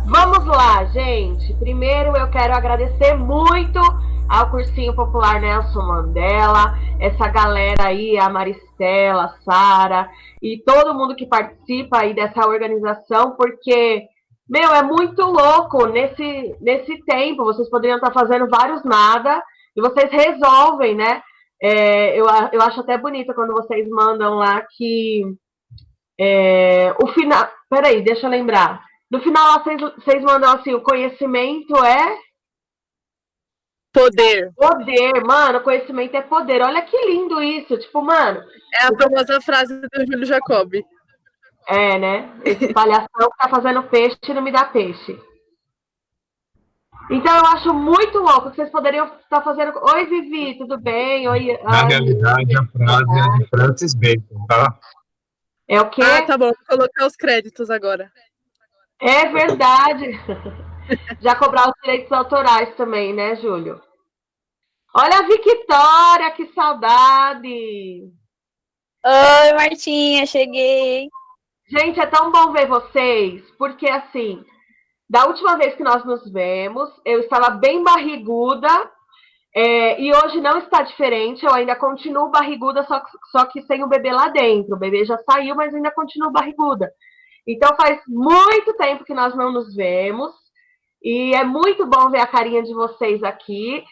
Vamos lá, gente. Primeiro eu quero agradecer muito ao Cursinho Popular Nelson Mandela, essa galera aí, a Maristela, a Sara e todo mundo que participa aí dessa organização, porque, meu, é muito louco nesse tempo. Vocês poderiam estar fazendo vários nada e vocês resolvem, né? Eu acho até bonito quando vocês mandam lá que o final. Peraí, deixa eu lembrar. No final, vocês mandam assim: o conhecimento é Poder. poder. Mano, conhecimento é poder. Olha que lindo isso. Tipo, mano. É a famosa frase do Júlio Jacob. É, né? Esse palhação que tá fazendo peixe não me dá peixe. Então eu acho muito louco que vocês poderiam estar fazendo. Oi, Vivi, tudo bem? Oi, Na ai, realidade, a frase é de Francis Bacon, tá? é o Ah, quê? tá bom. Vou colocar os créditos agora. É verdade. Já cobrar os direitos autorais também, né, Júlio? Olha a Victoria, que saudade! Oi, Martinha, cheguei. Gente, é tão bom ver vocês, porque assim, da última vez que nós nos vemos, eu estava bem barriguda, e hoje não está diferente, eu ainda continuo barriguda, só que sem o bebê lá dentro. O bebê já saiu, mas ainda continuo barriguda. Então faz muito tempo que nós não nos vemos. E é muito bom ver a carinha de vocês aqui.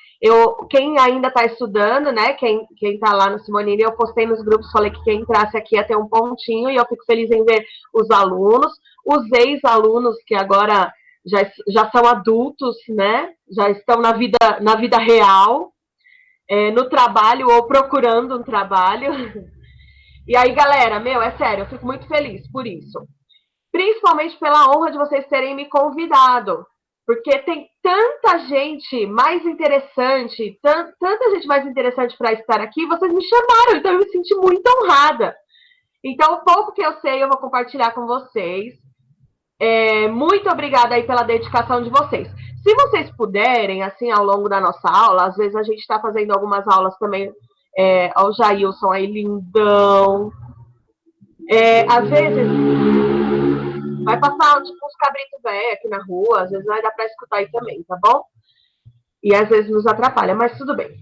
Quem ainda está estudando, né? Quem está lá no Simonini, eu postei nos grupos, falei que quem entrasse aqui ia ter um pontinho, e eu fico feliz em ver os alunos, os ex-alunos que agora já são adultos, né? Já estão na vida real, no trabalho ou procurando um trabalho. E aí, galera, meu, é sério, eu fico muito feliz por isso. Principalmente pela honra de vocês terem me convidado. Porque tem tanta gente mais interessante, tanta gente mais interessante para estar aqui, vocês me chamaram, então eu me senti muito honrada. Então, o pouco que eu sei, eu vou compartilhar com vocês. Muito obrigada aí pela dedicação de vocês. Se vocês puderem, assim, ao longo da nossa aula, às vezes a gente está fazendo algumas aulas também, ao Jailson aí, lindão. Às vezes vai passar tipo uns cabritos velhos aqui na rua, às vezes vai dar para escutar aí também, tá bom? E às vezes nos atrapalha, mas tudo bem.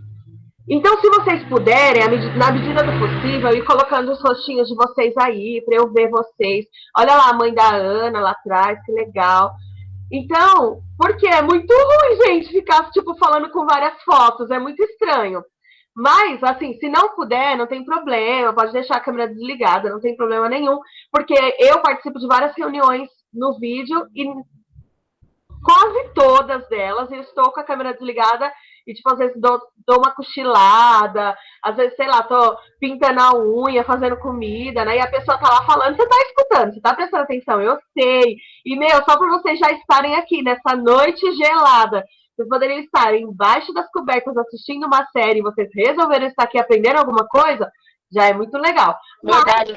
Então, se vocês puderem, na medida do possível, ir colocando os rostinhos de vocês aí, para eu ver vocês. Olha lá a mãe da Ana lá atrás, que legal. Então, porque é muito ruim, gente, ficar, tipo, falando com várias fotos, é muito estranho. Mas, assim, se não puder, não tem problema, pode deixar a câmera desligada, não tem problema nenhum, porque eu participo de várias reuniões no vídeo e quase todas delas eu estou com a câmera desligada e, tipo, às vezes dou uma cochilada, às vezes, sei lá, tô pintando a unha, fazendo comida, né? E a pessoa tá lá falando, você tá escutando, você tá prestando atenção, eu sei. E, meu, só por vocês já estarem aqui nessa noite gelada, vocês poderiam estar embaixo das cobertas assistindo uma série e vocês resolveram estar aqui aprendendo alguma coisa, já é muito legal. Verdade.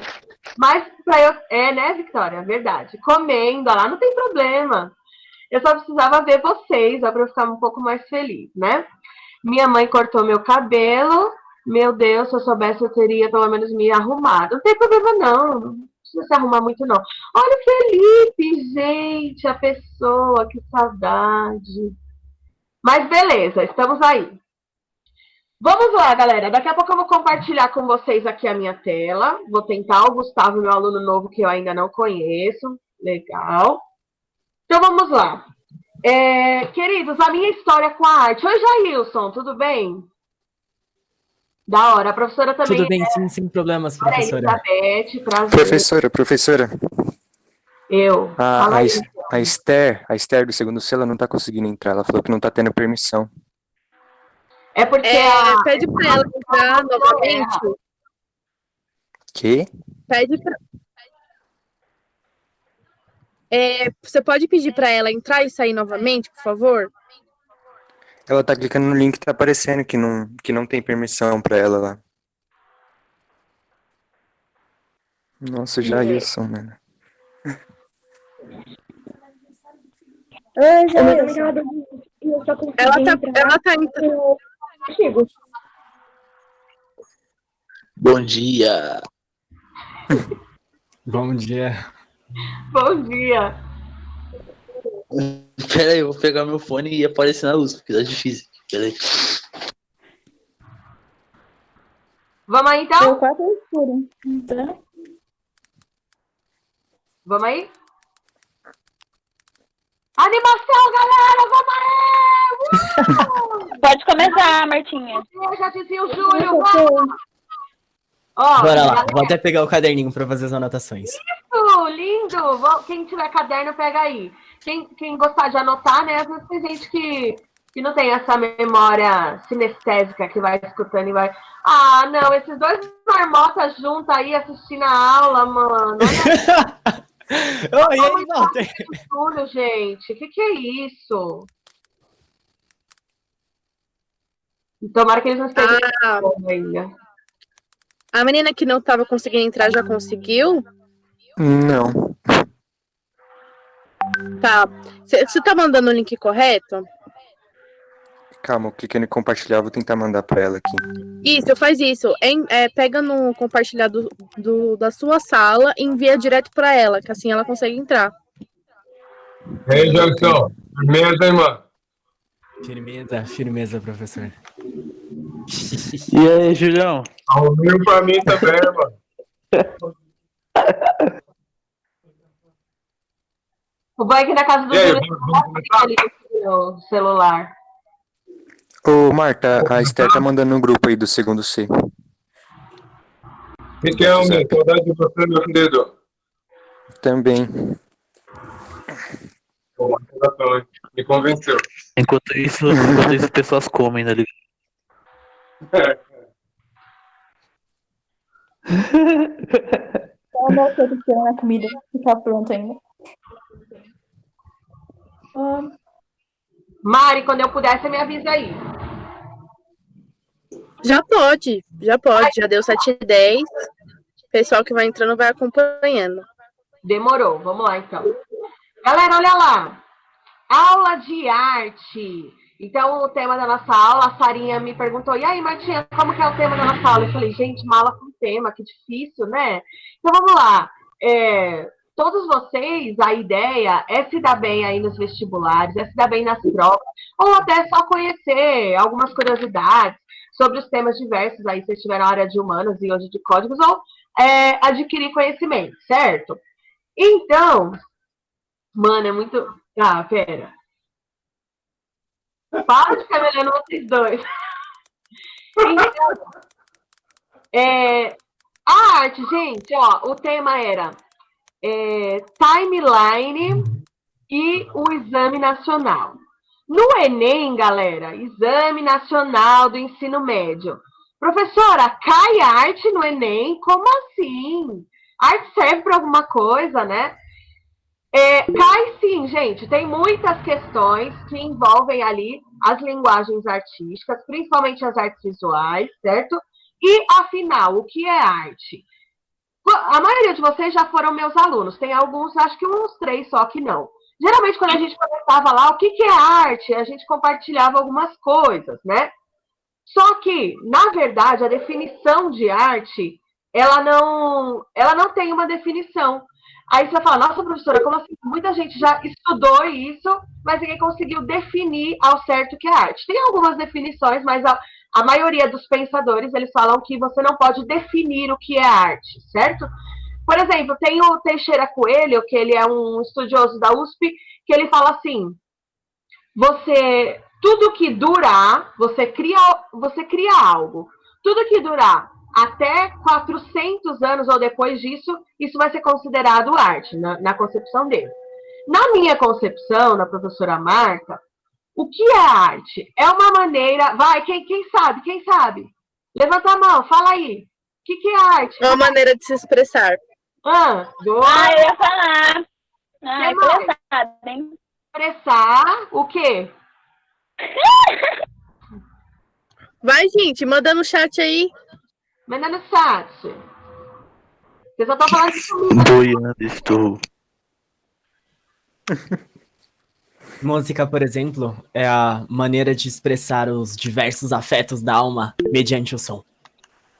Mas pra eu. É, né, Victoria? Verdade. Comendo lá, não tem problema. Eu só precisava ver vocês, ó, pra eu ficar um pouco mais feliz, né? Minha mãe cortou meu cabelo. Meu Deus, se eu soubesse, eu teria pelo menos me arrumado. Não tem problema, não. Não precisa se arrumar muito, não. Olha o Felipe, gente, a pessoa, que saudade. Mas beleza, estamos aí. Vamos lá, galera. Daqui a pouco eu vou compartilhar com vocês aqui a minha tela. Vou tentar o Gustavo, meu aluno novo, que eu ainda não conheço. Legal. Então vamos lá. Queridos, a minha história com a arte. Oi, Jailson, tudo bem? Da hora. A professora também Tudo bem, sim, sem problemas, é professora. Elizabeth, prazer. Professora, Eu. Fala aí. a Esther do segundo C, ela não tá conseguindo entrar. Ela falou que não tá tendo permissão. É porque Pede pra ela entrar novamente. Que? Pede pra... você pode pedir pra ela entrar e sair novamente, por favor? Ela tá clicando no link que tá aparecendo que não tem permissão pra ela lá. Nossa, Jailson, mano. Oi, Jailson. Ela tá entrando. Bom dia. Bom dia. Bom dia. Pera aí, eu vou pegar meu fone e aparecer na luz, porque tá difícil. Pera aí. Vamos aí, então? Eu quase escuro. Então, Vamos aí? Animação, galera! Vamos aí! pode começar, Martinha. Eu já dizia o Júlio, vamos! Ó, Bora lá, galera, vou até pegar o caderninho pra fazer as anotações. lindo! Quem tiver caderno, pega aí. Quem gostar de anotar, né? Às vezes tem gente que não tem essa memória sinestésica que vai escutando e vai. Ah, não, esses dois marmotas juntos aí assistindo a aula, mano. Oi, e aí, Walter? Júlio, gente. Que é isso? Tomara que eles não estejam Ah, ainda. a menina que não tava conseguindo entrar já conseguiu? Não. Tá. Você tá mandando o link correto? Calma, eu cliquei em compartilhar, vou tentar mandar pra ela aqui. Isso, faz isso. Pega no compartilhar da sua sala e envia direto pra ela, que assim ela consegue entrar. E aí, Jackson? Firmeza, hein, mano? Firmeza, professor. E aí, Julião? Arrumei pra mim também, mano. O banho aqui na casa do E aí, Júlio vamos começar? ali no celular. Ô, Marta, a Esther tá mandando no grupo aí do segundo C. O que é, homem? Saudade de você, meu querido. Também. Pô, uma coração, hein? Me convenceu. Enquanto isso, pessoas comem, né? Só uma coisa esperando a comida ficar pronta ainda. Mari, quando eu puder, você me avisa aí. Já pode. Já deu 7h10. O pessoal que vai entrando vai acompanhando. Demorou, vamos lá então. Galera, olha lá. Aula de arte. Então, o tema da nossa aula, a Sarinha me perguntou, e aí, Martinha, como que é o tema da nossa aula? Eu falei, gente, uma aula com tema, que difícil, né? Então, vamos lá. Todos vocês, a ideia é se dar bem aí nos vestibulares, é se dar bem nas provas, ou até só conhecer algumas curiosidades sobre os temas diversos aí, se estiver na área de humanas e hoje de códigos, ou adquirir conhecimento, certo? Então, mano, é muito... Ah, pera. Para de ficar me olhando vocês dois. Então, a arte, gente, ó, o tema era timeline e o exame nacional. No Enem, galera, exame nacional do ensino médio. Professora, cai arte no Enem? Como assim? Arte serve para alguma coisa, né? Cai sim, gente. Tem muitas questões que envolvem ali as linguagens artísticas, principalmente as artes visuais, certo? E, afinal, o que é arte? A maioria de vocês já foram meus alunos. Tem alguns, acho que uns 3 só que não. Geralmente, quando a gente conversava lá, o que é arte? A gente compartilhava algumas coisas, né? Só que, na verdade, a definição de arte, ela não tem uma definição. Aí você vai falar, nossa, professora, como assim? Muita gente já estudou isso, mas ninguém conseguiu definir ao certo o que é arte. Tem algumas definições, mas a maioria dos pensadores, eles falam que você não pode definir o que é arte, certo? Por exemplo, tem o Teixeira Coelho, que ele é um estudioso da USP, que ele fala assim, tudo que durar, você cria algo. Tudo que durar até 400 anos ou depois disso, isso vai ser considerado arte, na concepção dele. Na minha concepção, da professora Marta, o que é arte? É uma maneira... Vai, quem sabe? Quem sabe? Levanta a mão, fala aí. O que é arte? É uma maneira de se expressar. Eu ia falar. Expressar, hein? Expressar o quê? Vai, gente, manda no chat aí. Manda no chat. Vocês só estão falando de comida. Boiando, estou. Música, por exemplo, é a maneira de expressar os diversos afetos da alma mediante o som.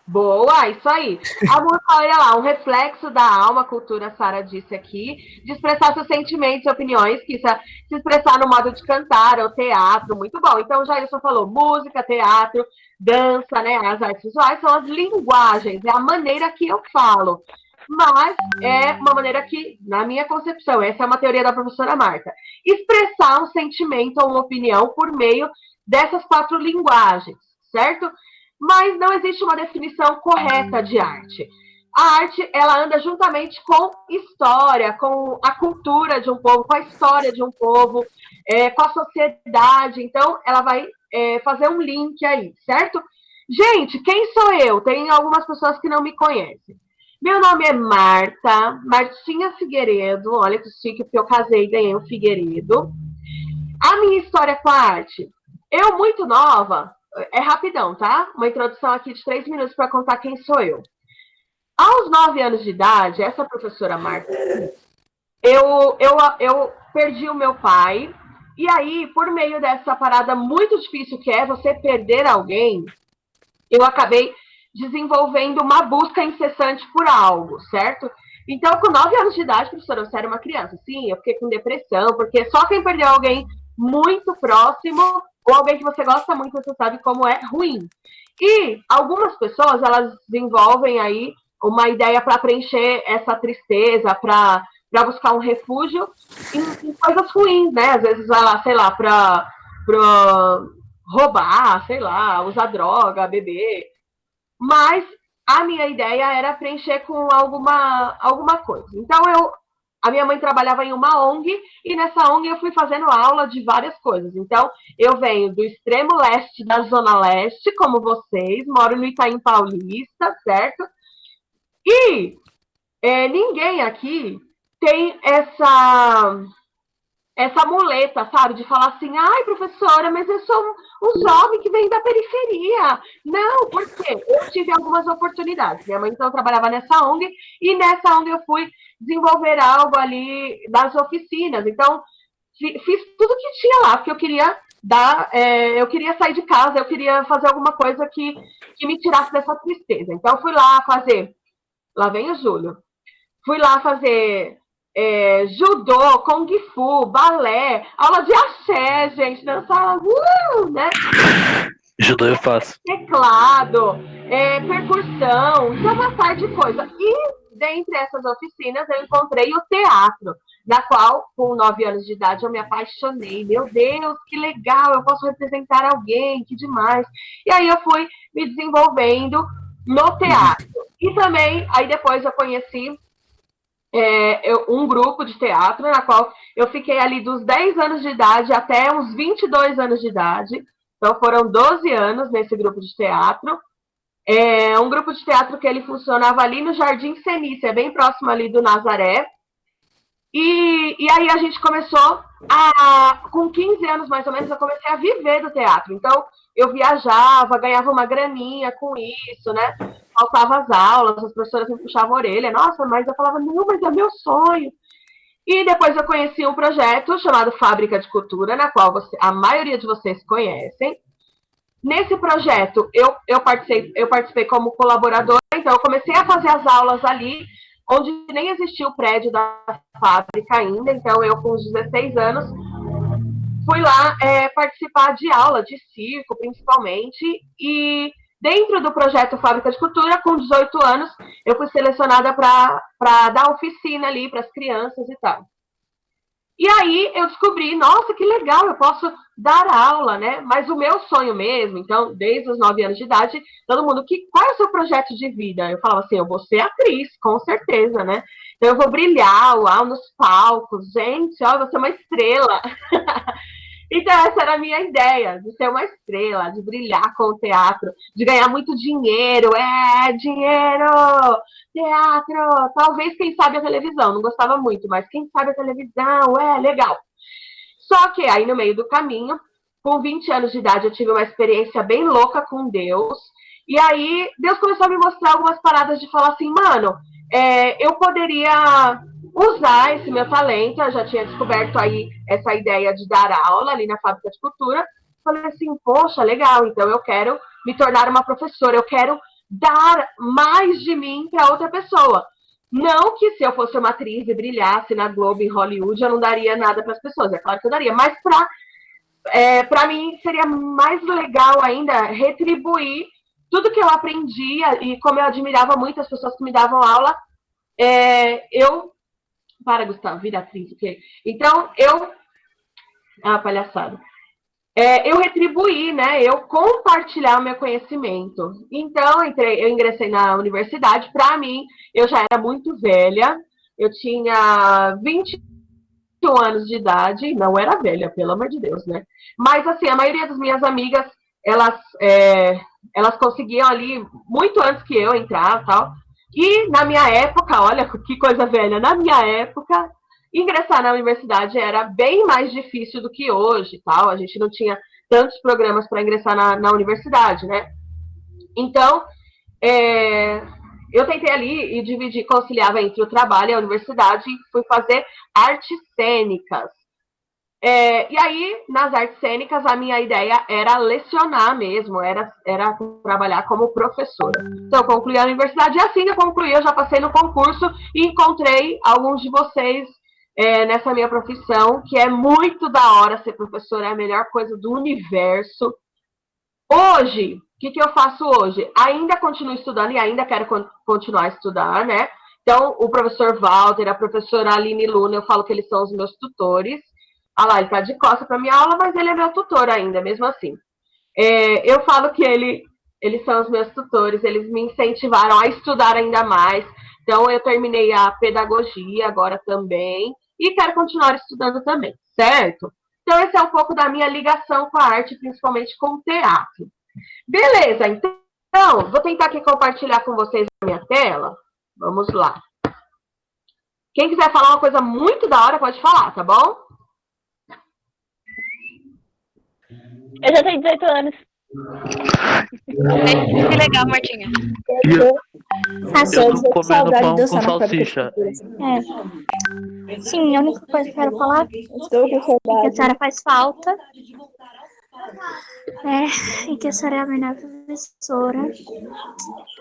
Boa, isso aí. A música, olha lá, um reflexo da alma, a cultura, a Sara disse aqui, de expressar seus sentimentos e opiniões, que isso é se expressar no modo de cantar ou teatro, muito bom. Então, o Jailson falou música, teatro, dança, né? As artes visuais são as linguagens, é a maneira que eu falo. Mas é uma maneira que, na minha concepção, essa é uma teoria da professora Marta, expressar um sentimento ou uma opinião por meio dessas 4 linguagens, certo? Mas não existe uma definição correta de arte. A arte, ela anda juntamente com história, com a cultura de um povo, com a história de um povo, com a sociedade. Então, ela vai fazer um link aí, certo? Gente, quem sou eu? Tem algumas pessoas que não me conhecem. Meu nome é Martinha Figueiredo. Olha que chique, porque eu casei e ganhei um Figueiredo. A minha história com a arte. Eu, muito nova, é rapidão, tá? Uma introdução aqui de 3 minutos para contar quem sou eu. Aos 9 anos de idade, essa professora Marta, eu perdi o meu pai, e aí, por meio dessa parada muito difícil que é você perder alguém, eu acabei desenvolvendo uma busca incessante por algo, certo? Então, com 9 anos de idade, professora, você era uma criança. Sim, eu fiquei com depressão, porque só quem perdeu alguém muito próximo, ou alguém que você gosta muito, você sabe como é ruim. E algumas pessoas, elas desenvolvem aí uma ideia para preencher essa tristeza, para buscar um refúgio em coisas ruins, né? Às vezes vai lá, sei lá, para roubar, sei lá, usar droga, beber. Mas a minha ideia era preencher com alguma coisa. Então, a minha mãe trabalhava em uma ONG, e nessa ONG eu fui fazendo aula de várias coisas. Então, eu venho do extremo leste da Zona Leste, como vocês, moro no Itaim Paulista, certo? E ninguém aqui tem essa muleta, sabe? De falar assim, ai, professora, mas eu sou um jovem que vem da periferia. Não, por quê? Eu tive algumas oportunidades. Minha mãe, então, trabalhava nessa ONG, e nessa ONG eu fui desenvolver algo ali das oficinas. Então, fiz tudo que tinha lá, porque eu queria eu queria sair de casa, eu queria fazer alguma coisa que me tirasse dessa tristeza. Então, fui lá fazer, lá vem o Júlio, fui lá fazer judô, kung fu, balé, aula de axé, gente, dançar, né? Judô eu faço. Teclado, percussão, então uma série de coisa. E dentre essas oficinas eu encontrei o teatro, na qual, com 9 anos de idade, eu me apaixonei. Meu Deus, que legal, eu posso representar alguém, que demais. E aí eu fui me desenvolvendo no teatro. E também, aí depois eu conheci um grupo de teatro, na qual eu fiquei ali dos 10 anos de idade até uns 22 anos de idade. Então, foram 12 anos nesse grupo de teatro. Um grupo de teatro que ele funcionava ali no Jardim Cenícia, bem próximo ali do Nazaré. E aí a gente começou com 15 anos mais ou menos, eu comecei a viver do teatro. Então, eu viajava, ganhava uma graninha com isso, né? Faltava as aulas, as professoras me puxavam a orelha. Nossa, mas eu falava, não, mas é meu sonho. E depois eu conheci um projeto chamado Fábrica de Cultura, na qual a maioria de vocês conhecem. Nesse projeto, eu participei como colaboradora, então eu comecei a fazer as aulas ali, onde nem existia o prédio da fábrica ainda. Então, eu, com os 16 anos, fui lá participar de aula, de circo, principalmente, e dentro do projeto Fábrica de Cultura, com 18 anos, eu fui selecionada para dar oficina ali para as crianças e tal. E aí eu descobri, nossa, que legal, eu posso dar aula, né? Mas o meu sonho mesmo, então, desde os 9 anos de idade, todo mundo, qual é o seu projeto de vida? Eu falava assim, eu vou ser atriz, com certeza, né? Então eu vou brilhar lá nos palcos, gente, ó, eu vou ser uma estrela. Então, essa era a minha ideia, de ser uma estrela, de brilhar com o teatro, de ganhar muito dinheiro. Dinheiro! Teatro! Talvez, quem sabe, a televisão. Não gostava muito, mas quem sabe a televisão, legal. Só que aí, no meio do caminho, com 20 anos de idade, eu tive uma experiência bem louca com Deus. E aí, Deus começou a me mostrar algumas paradas de falar assim, mano, eu poderia usar esse meu talento. Eu já tinha descoberto aí essa ideia de dar aula ali na Fábrica de Cultura. Falei assim, poxa, legal, então eu quero me tornar uma professora, eu quero dar mais de mim para outra pessoa. Não que se eu fosse uma atriz e brilhasse na Globo, em Hollywood, eu não daria nada para as pessoas. É claro que eu daria, mas para mim seria mais legal ainda retribuir tudo que eu aprendia e como eu admirava muito as pessoas que me davam aula. Para, Gustavo, vira atriz, o quê? Então, palhaçada. Eu retribuí, né? Eu compartilhar o meu conhecimento. Então, eu ingressei na universidade. Para mim, eu já era muito velha. Eu tinha 21 anos de idade. Não era velha, pelo amor de Deus, né? Mas, assim, a maioria das minhas amigas, elas conseguiam ali muito antes que eu entrar e tal. E na minha época, olha que coisa velha, na minha época, ingressar na universidade era bem mais difícil do que hoje, tal. A gente não tinha tantos programas para ingressar na universidade, né? Então, eu tentei ali e conciliava entre o trabalho e a universidade e fui fazer artes cênicas. E aí, nas artes cênicas, a minha ideia era lecionar mesmo, era trabalhar como professora. Então, eu concluí a universidade e assim que eu concluí, eu já passei no concurso e encontrei alguns de vocês nessa minha profissão, que é muito da hora ser professora, é a melhor coisa do universo. Hoje, o que eu faço hoje? Ainda continuo estudando e ainda quero continuar a estudar, né? Então, o professor Walter, a professora Aline Luna, eu falo que eles são os meus tutores. Ah lá, ele tá de costas para minha aula, mas ele é meu tutor ainda, mesmo assim. Eu falo que eles são os meus tutores, eles me incentivaram a estudar ainda mais. Então, eu terminei a pedagogia agora também e quero continuar estudando também, certo? Então, esse é um pouco da minha ligação com a arte, principalmente com o teatro. Beleza, então, vou tentar aqui compartilhar com vocês a minha tela. Vamos lá. Quem quiser falar uma coisa muito da hora, pode falar, tá bom? Eu já tenho 18 anos. Que legal, Martinha. Eu tô comendo pão com salsicha. Sim, a única coisa que eu quero falar Estou com é que a saudade. senhora faz falta. E que a senhora é a melhor professora.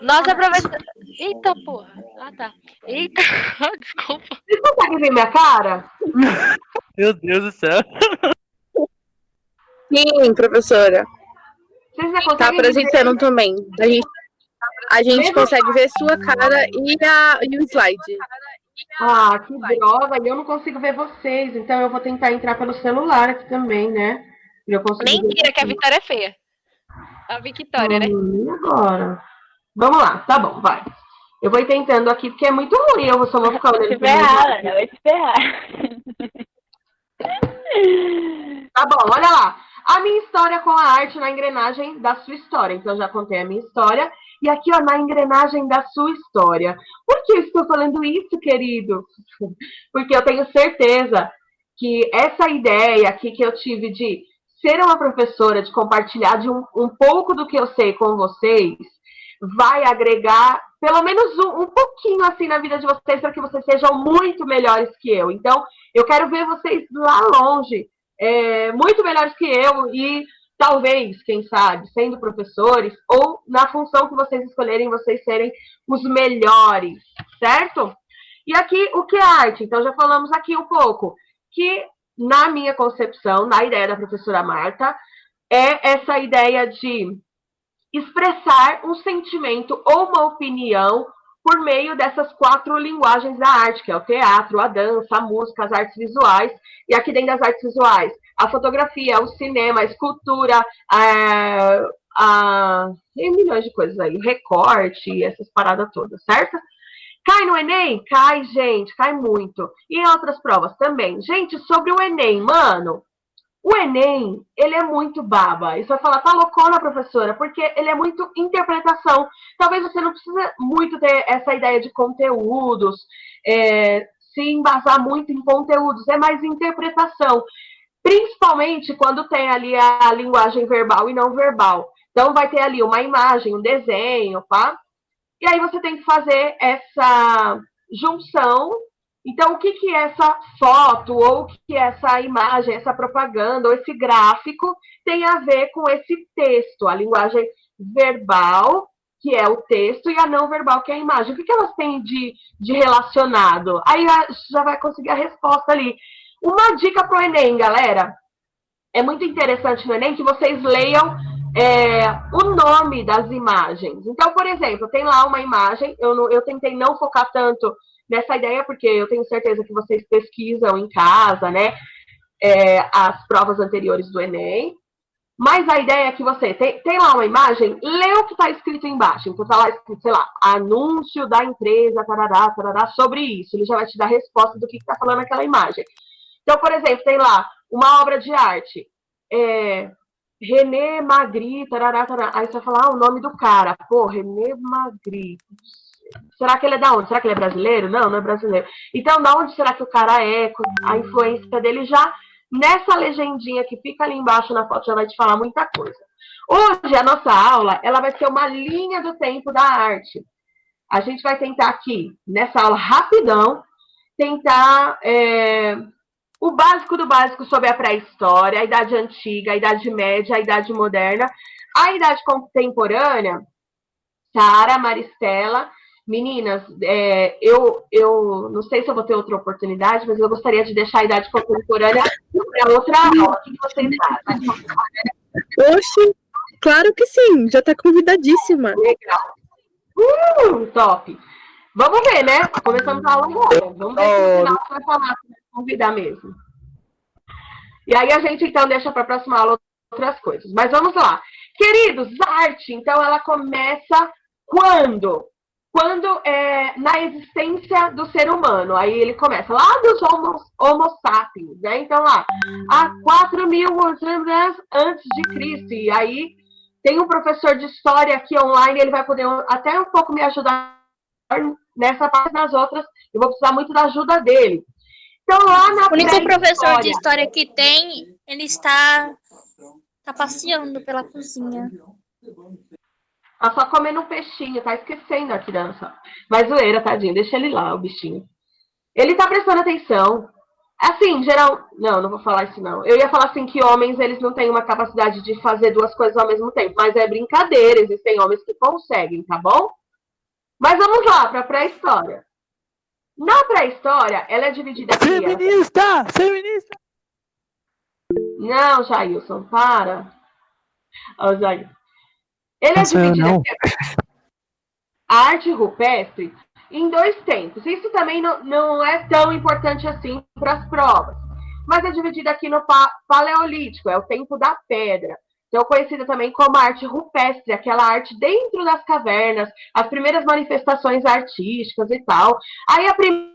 Nossa, professora. Eita, porra. Ah, tá. Eita, desculpa. Vocês conseguem ver minha cara? Meu Deus do céu. Sim, professora. Vocês já conseguem Tá apresentando ver? também. A gente consegue ver sua cara e o slide. Ah, que droga, e eu não consigo ver vocês, então eu vou tentar entrar pelo celular aqui também, né? Eu consigo Mentira, ver que a Vitória é feia. A Victória, né? E agora? Vamos lá, tá bom, vai. Eu vou ir tentando aqui, porque é muito ruim, eu só vou ficar olhando. Vai te ferrar, Ana, vai te ferrar. Tá bom, olha lá. A minha história com a arte na engrenagem da sua história. Então, eu já contei a minha história. E aqui, ó, na engrenagem da sua história. Por que eu estou falando isso, querido? Porque eu tenho certeza que essa ideia aqui que eu tive de ser uma professora, de compartilhar de um pouco do que eu sei com vocês, vai agregar pelo menos um pouquinho assim na vida de vocês, para que vocês sejam muito melhores que eu. Então, eu quero ver vocês lá longe, muito melhores que eu e talvez, quem sabe, sendo professores ou na função que vocês escolherem, vocês serem os melhores, certo? E aqui, o que é arte? Então, já falamos aqui um pouco, que na minha concepção, na ideia da professora Marta, é essa ideia de expressar um sentimento ou uma opinião por meio dessas 4 linguagens da arte, que é o teatro, a dança, a música, as artes visuais, e aqui dentro das artes visuais, a fotografia, o cinema, a escultura, tem milhões de coisas aí, o recorte, essas paradas todas, certo? Cai no Enem? Cai, gente, cai muito. E em outras provas também. Gente, sobre o Enem, mano, o Enem, ele é muito baba. E você vai falar, tá loucona, professora? Porque ele é muito interpretação. Talvez você não precisa muito ter essa ideia de conteúdos, se embasar muito em conteúdos. É mais interpretação. Principalmente quando tem ali a linguagem verbal e não verbal. Então, vai ter ali uma imagem, um desenho, tá? E aí você tem que fazer essa junção. Então, o que é essa foto, ou o que é essa imagem, essa propaganda, ou esse gráfico, tem a ver com esse texto, a linguagem verbal, que é o texto, e a não verbal, que é a imagem. O que elas têm de relacionado? Aí já vai conseguir a resposta ali. Uma dica pro Enem, galera. É muito interessante no Enem que vocês leiam o nome das imagens. Então, por exemplo, tem lá uma imagem, eu tentei não focar tanto nessa ideia, porque eu tenho certeza que vocês pesquisam em casa, né, as provas anteriores do Enem, mas a ideia é que você tem lá uma imagem, lê o que está escrito embaixo. Então, está lá escrito, sei lá, anúncio da empresa, tarará, tarará, sobre isso. Ele já vai te dar a resposta do que está falando aquela imagem. Então, por exemplo, tem lá uma obra de arte, René Magritte, tarará, tarará. Aí você vai falar o nome do cara. Pô, René Magritte. Será que ele é da onde? Será que ele é brasileiro? Não, não é brasileiro. Então, da onde será que o cara é? A influência dele já, nessa legendinha que fica ali embaixo na foto, já vai te falar muita coisa. Hoje, a nossa aula, ela vai ser uma linha do tempo da arte. A gente vai tentar aqui, nessa aula, rapidão, tentar o básico do básico sobre a pré-história, a idade antiga, a idade média, a idade moderna, a idade contemporânea. Sara, Maristela, meninas, eu não sei se eu vou ter outra oportunidade, mas eu gostaria de deixar a idade contemporânea para outra aula. O que vocês acham? Oxi, claro que sim, já está convidadíssima. Legal. Top. Vamos ver, né? Começamos a aula agora. Vamos ver se no final vai falar, se vai convidar mesmo. E aí a gente, então, deixa para a próxima aula outras coisas. Mas vamos lá. Queridos, arte, então, ela começa quando? Quando na existência do ser humano. Aí ele começa lá dos homo sapiens, né? Então, lá, há 4.000 anos antes de Cristo. E aí tem um professor de história aqui online, ele vai poder até um pouco me ajudar nessa parte, nas outras, eu vou precisar muito da ajuda dele. Então, lá na O único professor de história que tem, ele está passeando pela cozinha. Tá só comendo um peixinho, tá esquecendo a criança. Mas zoeira, tadinho, deixa ele lá, o bichinho. Ele tá prestando atenção. Assim, geral... Não vou falar isso não. Eu ia falar assim que homens, eles não têm uma capacidade de fazer duas coisas ao mesmo tempo. Mas é brincadeira, existem homens que conseguem, tá bom? Mas vamos lá, para a pré-história. Na pré-história, ela é dividida aqui... Feminista! Feminista! Não, Jailson, para. Ó, Jair. Ele é dividido aqui, a arte rupestre em dois tempos. Isso também não é tão importante assim para as provas. Mas é dividida aqui no Paleolítico, é o tempo da pedra. Então, conhecida também como arte rupestre, aquela arte dentro das cavernas, as primeiras manifestações artísticas e tal. Aí a primeira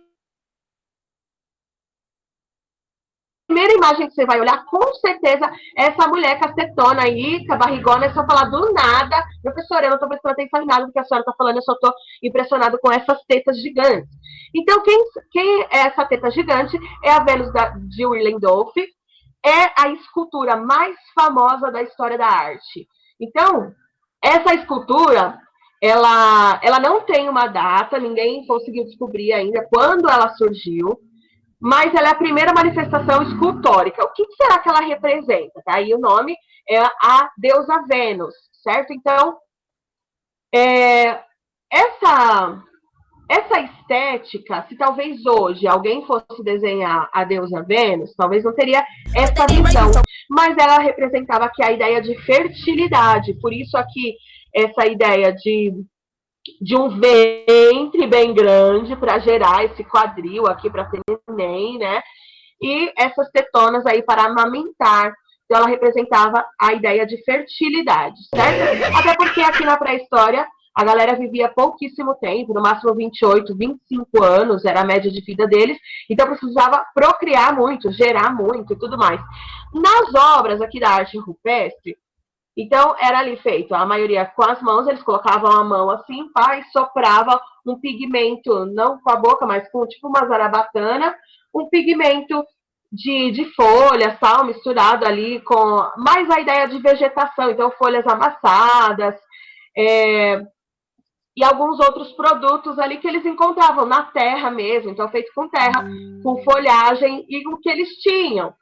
imagem que você vai olhar, com certeza, é essa mulher cacetona aí, com a barrigona, é só falar do nada. Professora, eu não estou prestando atenção em nada do que a senhora está falando, eu só estou impressionado com essas tetas gigantes. Então, quem é essa teta gigante? É a Vênus de Willendorf, é a escultura mais famosa da história da arte. Então, essa escultura, ela não tem uma data, ninguém conseguiu descobrir ainda quando ela surgiu, mas ela é a primeira manifestação escultórica. O que será que ela representa? Tá? Aí o nome é a deusa Vênus, certo? Então, essa estética, se talvez hoje alguém fosse desenhar a deusa Vênus, talvez não teria essa visão, mas ela representava aqui a ideia de fertilidade, por isso aqui essa ideia de um ventre bem grande para gerar esse quadril aqui para ter neném, né? E essas tetonas aí para amamentar. Então ela representava a ideia de fertilidade, certo? Até porque aqui na pré-história a galera vivia pouquíssimo tempo, no máximo 28, 25 anos, era a média de vida deles, então precisava procriar muito, gerar muito e tudo mais. Nas obras aqui da arte rupestre, então era ali feito, a maioria com as mãos, eles colocavam a mão assim, pá, e soprava um pigmento, não com a boca, mas com tipo uma zarabatana, um pigmento de folhas, tal, misturado ali com mais a ideia de vegetação, então folhas amassadas, e alguns outros produtos ali que eles encontravam na terra mesmo, então feito com terra, com folhagem e o que eles tinham.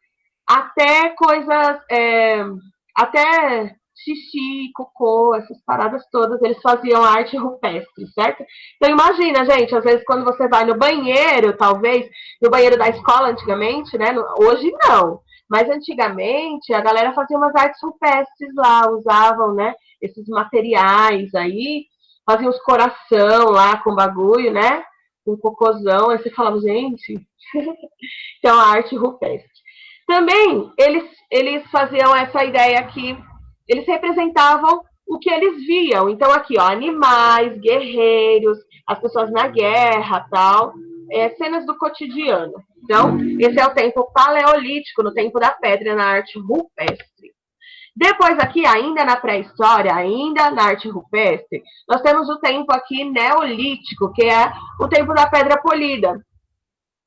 Até coisas, até xixi, cocô, essas paradas todas, eles faziam arte rupestre, certo? Então imagina, gente, às vezes quando você vai no banheiro, talvez, no banheiro da escola antigamente, né? Hoje não, mas antigamente a galera fazia umas artes rupestres lá, usavam, né, esses materiais aí, faziam os coração lá com bagulho, né? Com cocôzão, aí você falava, gente, então a arte rupestre. Também eles faziam essa ideia que eles representavam o que eles viam. Então, aqui, ó, animais, guerreiros, as pessoas na guerra, tal, cenas do cotidiano. Então, esse é o tempo paleolítico, no tempo da pedra, na arte rupestre. Depois aqui, ainda na pré-história, ainda na arte rupestre, nós temos o tempo aqui neolítico, que é o tempo da pedra polida.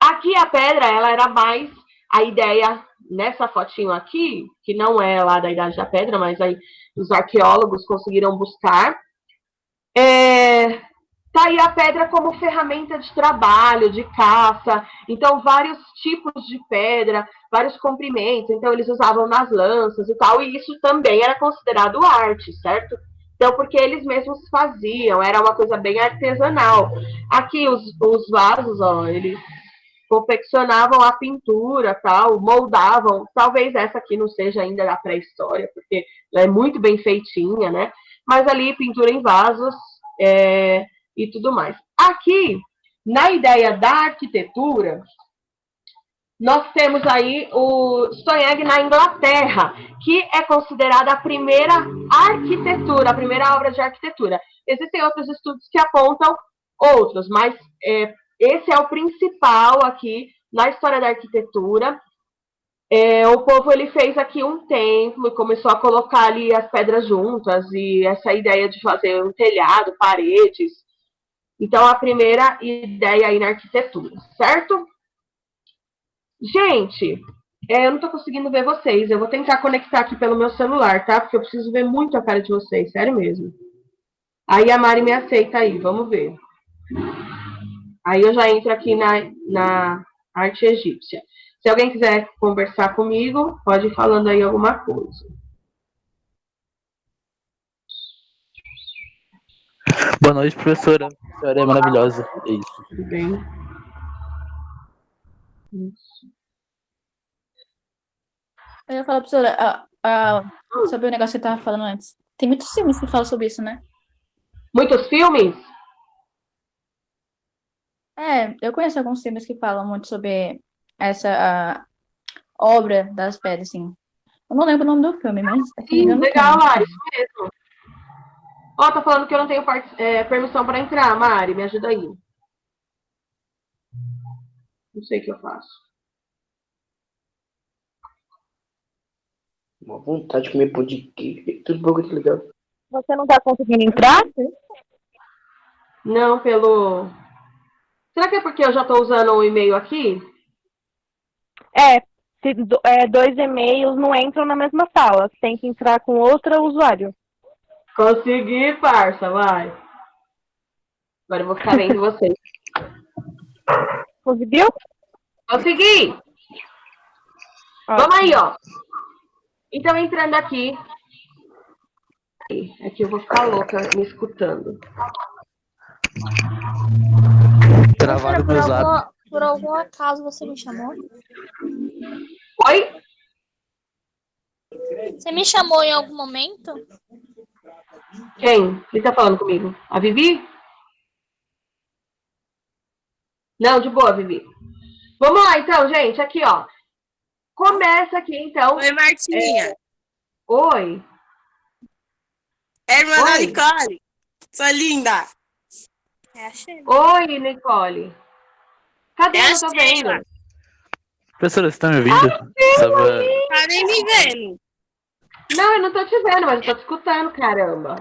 Aqui a pedra, ela era mais a ideia nessa fotinho aqui, que não é lá da Idade da Pedra, mas aí os arqueólogos conseguiram buscar. Tá aí a pedra como ferramenta de trabalho, de caça. Então, vários tipos de pedra, vários comprimentos. Então, eles usavam nas lanças e tal. E isso também era considerado arte, certo? Então, porque eles mesmos faziam. Era uma coisa bem artesanal. Aqui, os vasos, ó, eles confeccionavam a pintura, tal, moldavam. Talvez essa aqui não seja ainda da pré-história, porque ela é muito bem feitinha, né? Mas ali, pintura em vasos e tudo mais. Aqui, na ideia da arquitetura, nós temos aí o Stonehenge na Inglaterra, que é considerada a primeira arquitetura, a primeira obra de arquitetura. Existem outros estudos que apontam outros, mas esse é o principal aqui na história da arquitetura. O povo ele fez aqui um templo e começou a colocar ali as pedras juntas e essa ideia de fazer um telhado, paredes. Então, a primeira ideia aí na arquitetura, certo? Gente, eu não estou conseguindo ver vocês. Eu vou tentar conectar aqui pelo meu celular, tá? Porque eu preciso ver muito a cara de vocês, sério mesmo. Aí a Mari me aceita aí, vamos ver. Aí eu já entro aqui na arte egípcia. Se alguém quiser conversar comigo, pode ir falando aí alguma coisa. Boa noite, professora. A senhora é maravilhosa. É isso. Tudo bem? Eu ia falar, professora, sobre o negócio que você estava falando antes. Tem muitos filmes que falam sobre isso, né? Muitos filmes? Eu conheço alguns filmes que falam muito sobre essa obra das pedras, assim. Eu não lembro o nome do filme, mas... Sim, legal, Mari, isso mesmo. Ó, tá falando que eu não tenho permissão para entrar, Mari, me ajuda aí. Não sei o que eu faço. Uma vontade de comer pão de queijo, tudo pouco de legal. Você não tá conseguindo entrar? Não, pelo... Será que é porque eu já estou usando o e-mail aqui? Dois e-mails não entram na mesma sala. Você tem que entrar com outro usuário. Consegui, parça, vai. Agora eu vou ficar vendo vocês. Conseguiu? Consegui! Vamos aí, ó. Então, entrando aqui. Aqui eu vou ficar louca me escutando. Travaram meu zap. Por algum acaso você me chamou? Oi? Você me chamou em algum momento? Quem? Quem tá falando comigo? A Vivi? Não, de boa, Vivi. Vamos lá, então, gente. Aqui, ó. Começa aqui, então. Oi, Martinha. Oi. É irmã da Nicole. Sua linda. Oi, Nicole. Cadê? Eu não tô vendo. Professora, você tá me ouvindo? Tá nem me vendo. Não, eu não tô te vendo, mas eu tô te escutando, caramba.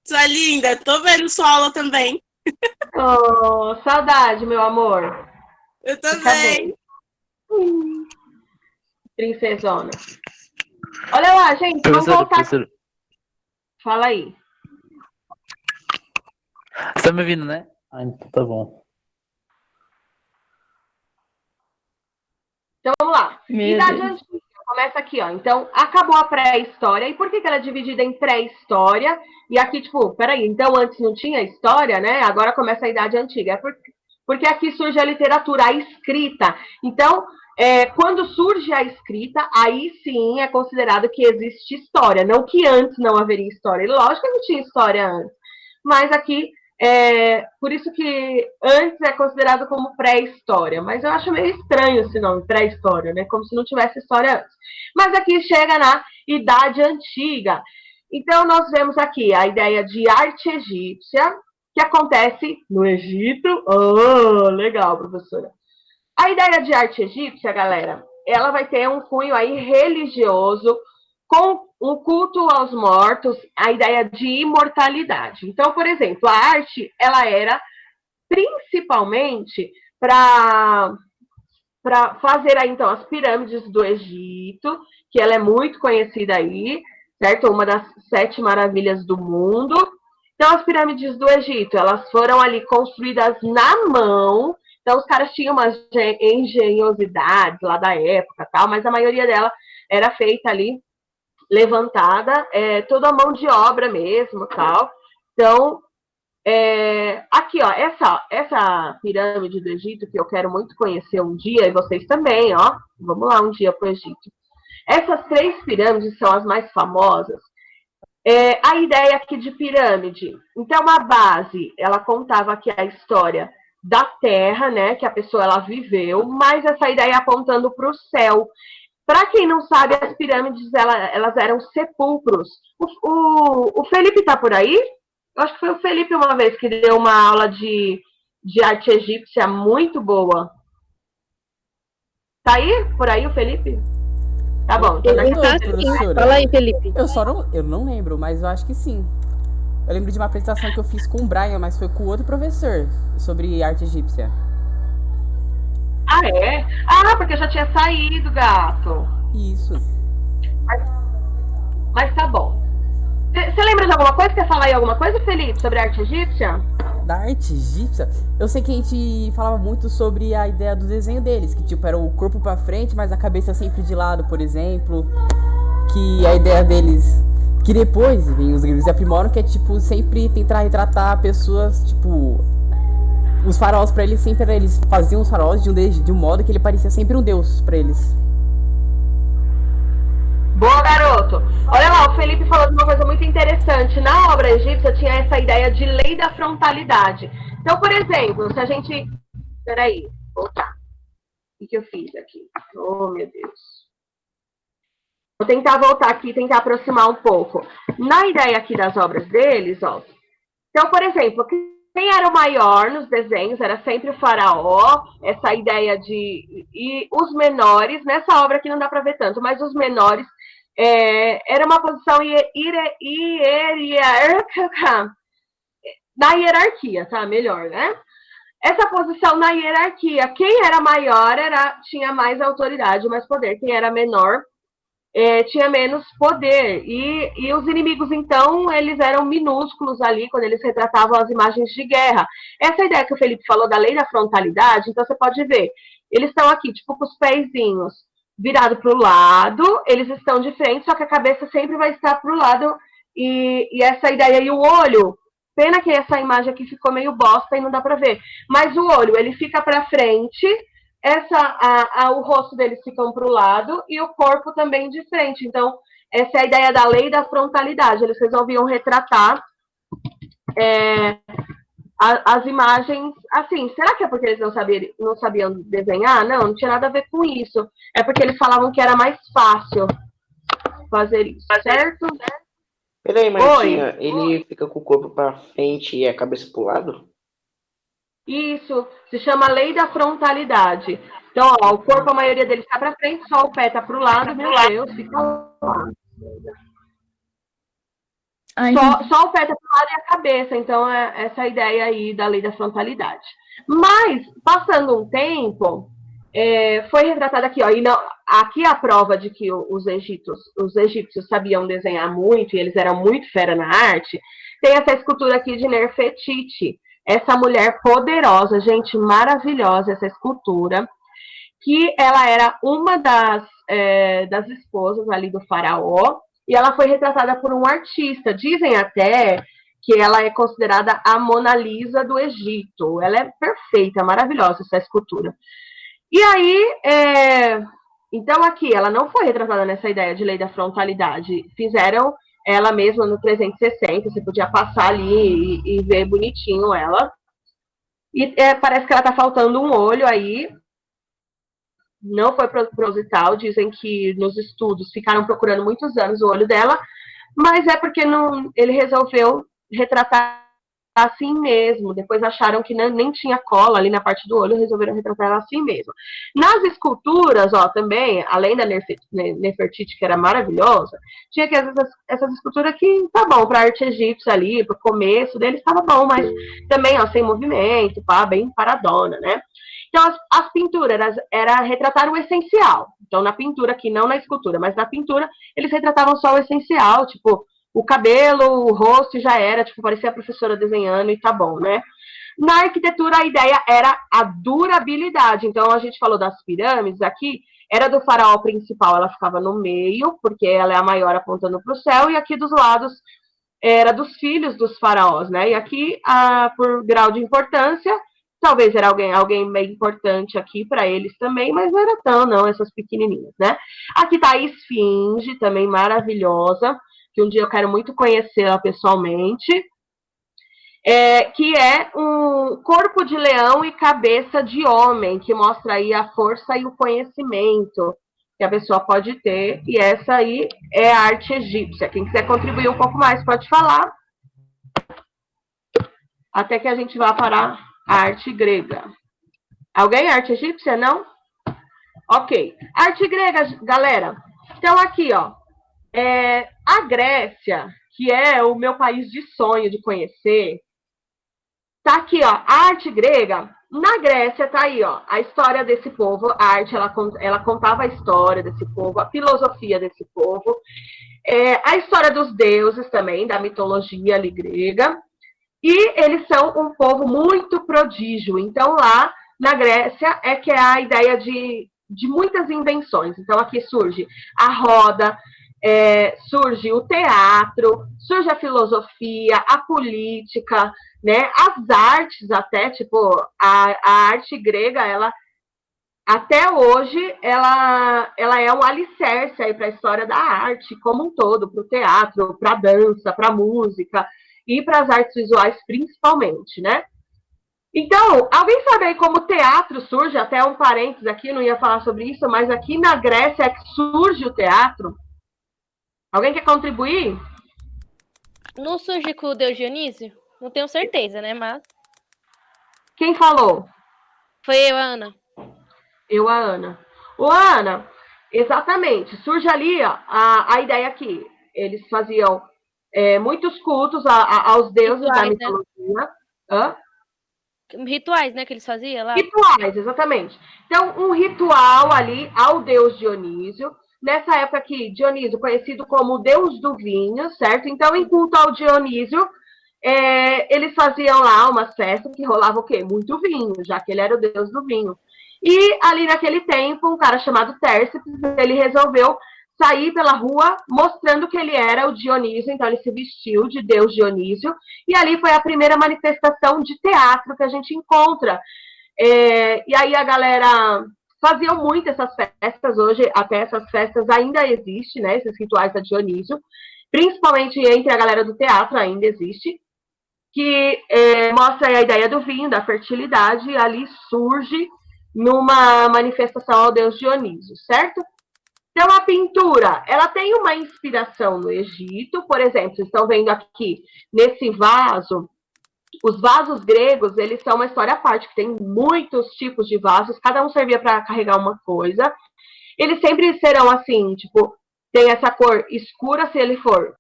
Sua linda, tô vendo sua aula também. Oh, saudade, meu amor. Eu também. Princesona. Olha lá, gente, vamos voltar. Professora. Fala aí. Você tá me ouvindo, né? Ah, então tá bom. Então vamos lá. Meu Idade Deus. Antiga. Começa aqui, ó. Então, acabou a pré-história. E por que ela é dividida em pré-história? E aqui, tipo, peraí, então antes não tinha história, né? Agora começa a Idade Antiga. Porque aqui surge a literatura, a escrita. Então, quando surge a escrita, aí sim é considerado que existe história. Não que antes não haveria história. Lógico que não tinha história antes. Mas aqui, por isso que antes é considerado como pré-história. Mas eu acho meio estranho esse nome, pré-história, né? Como se não tivesse história antes. Mas aqui chega na Idade Antiga. Então, nós vemos aqui a ideia de arte egípcia, que acontece no Egito. Oh, legal, professora. A ideia de arte egípcia, galera, ela vai ter um cunho aí religioso, com um culto aos mortos, a ideia de imortalidade. Então, por exemplo, a arte, ela era principalmente para fazer aí, então, as pirâmides do Egito, que ela é muito conhecida aí, certo? Uma das 7 maravilhas do mundo. Então, as pirâmides do Egito, elas foram ali construídas na mão. Então, os caras tinham umas engenhosidades lá da época, tal, mas a maioria dela era feita ali, levantada, toda a mão de obra mesmo, tal. Então, aqui, ó, essa pirâmide do Egito, que eu quero muito conhecer um dia, e vocês também, ó, vamos lá um dia para o Egito. Essas 3 pirâmides são as mais famosas. A ideia aqui de pirâmide. Então, a base, ela contava aqui a história da Terra, né, que a pessoa ela viveu, mas essa ideia apontando para o céu. Para quem não sabe, as pirâmides elas eram sepulcros. O Felipe está por aí? Eu acho que foi o Felipe uma vez que deu uma aula de arte egípcia muito boa. Tá aí? Por aí o Felipe? Tá bom. Fala aí, Felipe. Eu não lembro, mas eu acho que sim. Eu lembro de uma apresentação que eu fiz com o Brian, mas foi com outro professor, sobre arte egípcia. Ah, é? Ah, porque eu já tinha saído, gato. Isso. Mas tá bom. Você lembra de alguma coisa? Quer falar aí alguma coisa, Felipe, sobre arte egípcia? Da arte egípcia? Eu sei que a gente falava muito sobre a ideia do desenho deles, que tipo, era o corpo pra frente, mas a cabeça sempre de lado, por exemplo. Que a ideia deles... Que depois vem os gregos e aprimoram, que é tipo, sempre tentar retratar pessoas, tipo... Os faraós pra eles sempre eles faziam os faraós de um modo que ele parecia sempre um deus pra eles. Boa, garoto! Olha lá, o Felipe falou de uma coisa muito interessante. Na obra egípcia tinha essa ideia de lei da frontalidade. Então, por exemplo, se a gente... Peraí, voltar. O que eu fiz aqui? Oh, meu Deus. Vou tentar voltar aqui e tentar aproximar um pouco. Na ideia aqui das obras deles, ó. Então, por exemplo, quem era o maior nos desenhos era sempre o faraó, essa ideia de... E os menores, nessa obra aqui não dá para ver tanto, mas os menores era uma posição na hierarquia, tá? Melhor, né? Essa posição na hierarquia, quem era maior tinha mais autoridade, mais poder. Quem era menor tinha menos poder. E os inimigos, então, eles eram minúsculos ali, quando eles retratavam as imagens de guerra. Essa ideia que o Felipe falou da lei da frontalidade, então você pode ver, eles estão aqui, tipo, com os pezinhos virados para o lado, eles estão de frente, só que a cabeça sempre vai estar para o lado, e essa ideia, e o olho, pena que essa imagem aqui ficou meio bosta e não dá para ver, mas o olho, ele fica para frente, o rosto deles ficam para o lado e o corpo também de frente. Então, essa é a ideia da lei da frontalidade. Eles resolviam retratar as imagens assim. Será que é porque eles não sabiam desenhar? Não tinha nada a ver com isso. É porque eles falavam que era mais fácil fazer isso, certo? Peraí, Martinha, ele fica com o corpo para frente e a cabeça para o lado? Isso, se chama lei da frontalidade. Então, ó, o corpo, a maioria deles está para frente, só o pé está para o lado, meu Deus, fica lá. Só o pé está para o lado e a cabeça. Então, essa ideia aí da lei da frontalidade. Mas, passando um tempo, foi retratado aqui, ó, e não, aqui a prova de que os egípcios sabiam desenhar muito, e eles eram muito fera na arte, tem essa escultura aqui de Nefertiti. Essa mulher poderosa, gente, maravilhosa essa escultura, que ela era uma das das esposas ali do faraó, e ela foi retratada por um artista. Dizem até que ela é considerada a Mona Lisa do Egito. Ela é perfeita, maravilhosa essa escultura. E aí, então aqui, ela não foi retratada nessa ideia de lei da frontalidade. Fizeram ela mesma no 360, você podia passar ali e ver bonitinho ela. E parece que ela tá faltando um olho aí. Não foi proposital, dizem que nos estudos ficaram procurando muitos anos o olho dela, mas é porque ele resolveu retratar assim mesmo. Depois acharam que nem tinha cola ali na parte do olho, resolveram retratar ela assim mesmo. Nas esculturas, ó, também, além da Nefertiti, que era maravilhosa, tinha que essas esculturas que tá bom para arte egípcia ali, pro começo deles estava bom, mas também, ó, sem movimento, pá, bem paradona, né? Então, as pinturas era retratar o essencial. Então, na pintura aqui, não na escultura, mas na pintura, eles retratavam só o essencial, tipo, o cabelo, o rosto, já era, tipo, parecia a professora desenhando e tá bom, né? Na arquitetura, a ideia era a durabilidade. Então, a gente falou das pirâmides aqui, era do faraó principal, ela ficava no meio, porque ela é a maior apontando para o céu, e aqui dos lados era dos filhos dos faraós, né? E aqui, por grau de importância, talvez era alguém bem importante aqui para eles também, mas não era tão, não, essas pequenininhas, né? Aqui tá a esfinge, também maravilhosa, que um dia eu quero muito conhecê-la pessoalmente, que é um corpo de leão e cabeça de homem, que mostra aí a força e o conhecimento que a pessoa pode ter, e essa aí é a arte egípcia. Quem quiser contribuir um pouco mais pode falar, até que a gente vá para a arte grega. Alguém? Arte egípcia? Não? Ok. Arte grega, galera. Então, aqui, ó. A Grécia, que é o meu país de sonho de conhecer, tá aqui, ó. A arte grega. Na Grécia, tá aí, ó. A história desse povo. A arte, ela contava a história desse povo, a filosofia desse povo. A história dos deuses também, da mitologia ali grega. E eles são um povo muito prodígio. Então, lá na Grécia é que é a ideia de muitas invenções. Então, aqui surge a roda, surge o teatro, surge a filosofia, a política, né? As artes até, tipo, a arte grega, ela até hoje, ela é um alicerce aí para a história da arte como um todo, para o teatro, para a dança, para a música, e para as artes visuais principalmente, né? Então, alguém sabe aí como o teatro surge? Até um parênteses aqui, não ia falar sobre isso, mas aqui na Grécia é que surge o teatro. Alguém quer contribuir? Não surge com o deus Dionísio? Não tenho certeza, né, mas... Quem falou? Foi eu, a Ana. Eu, a Ana. Ô, Ana, exatamente. Surge ali ó, a ideia aqui. Eles faziam... muitos cultos aos deuses da mitologia. Né? Rituais, né, que eles faziam lá? Rituais, exatamente. Então, um ritual ali ao deus Dionísio. Nessa época aqui, Dionísio, conhecido como o deus do vinho, certo? Então, em culto ao Dionísio, eles faziam lá umas festas que rolava o quê? Muito vinho, já que ele era o deus do vinho. E ali naquele tempo, um cara chamado Tércipe, ele resolveu sair pela rua mostrando que ele era o Dionísio, então ele se vestiu de Deus Dionísio, e ali foi a primeira manifestação de teatro que a gente encontra. E aí a galera faziam muito essas festas, hoje até essas festas ainda existem, né, esses rituais da Dionísio, principalmente entre a galera do teatro ainda existe, que mostra a ideia do vinho, da fertilidade, e ali surge numa manifestação ao deus Dionísio, certo? Então, a pintura, ela tem uma inspiração no Egito, por exemplo, vocês estão vendo aqui, nesse vaso, os vasos gregos, eles são uma história à parte, que tem muitos tipos de vasos, cada um servia para carregar uma coisa. Eles sempre serão assim, tipo, tem essa cor escura se ele for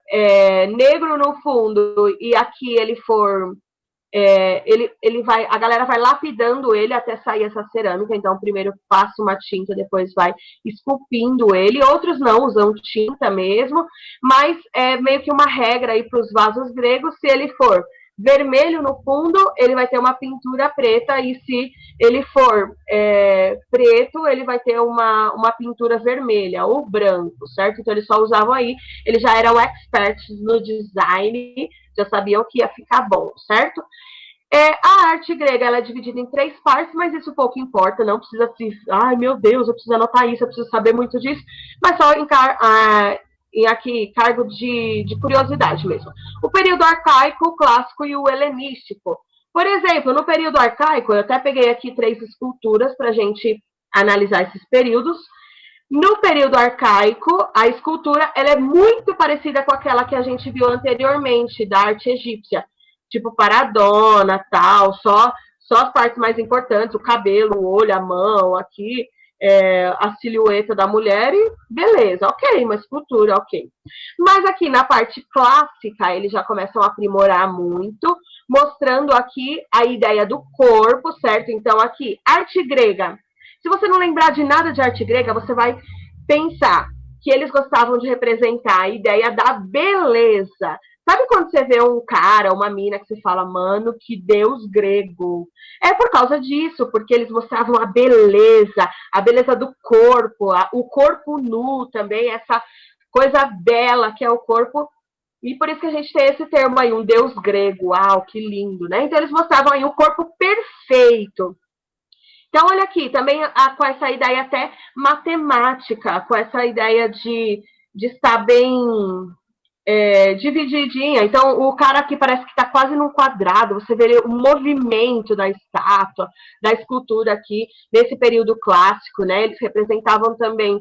negro no fundo, e aqui ele for... a galera vai lapidando ele até sair essa cerâmica, então primeiro passa uma tinta, depois vai esculpindo ele, outros não usam tinta mesmo, mas é meio que uma regra aí para os vasos gregos, se ele for vermelho no fundo, ele vai ter uma pintura preta, e se ele for preto, ele vai ter uma pintura vermelha ou branco, certo? Então eles só usavam aí, eles já eram experts no design, já sabiam que ia ficar bom, certo? A arte grega, ela é dividida em 3 partes, mas isso pouco importa, não precisa se... Ai, meu Deus, eu preciso anotar isso, eu preciso saber muito disso, mas só em aqui, cargo de curiosidade mesmo. O período arcaico, o clássico e o helenístico. Por exemplo, no período arcaico, eu até peguei aqui 3 esculturas para a gente analisar esses períodos. No período arcaico, a escultura ela é muito parecida com aquela que a gente viu anteriormente, da arte egípcia. Tipo paradona, tal, só as partes mais importantes, o cabelo, o olho, a mão, aqui, a silhueta da mulher, e beleza, ok, uma escultura, ok. Mas aqui na parte clássica, eles já começam a aprimorar muito, mostrando aqui a ideia do corpo, certo? Então aqui, arte grega. Se você não lembrar de nada de arte grega, você vai pensar que eles gostavam de representar a ideia da beleza. Sabe quando você vê um cara, uma mina, que você fala, mano, que deus grego? É por causa disso, porque eles mostravam a beleza do corpo, o corpo nu também, essa coisa bela que é o corpo. E por isso que a gente tem esse termo aí, um deus grego. Uau, que lindo, né? Então eles mostravam aí o corpo perfeito. Então, olha aqui, também com essa ideia até matemática, com essa ideia de estar bem divididinha. Então, o cara aqui parece que está quase num quadrado, você vê o movimento da estátua, da escultura aqui, nesse período clássico, né? Eles representavam também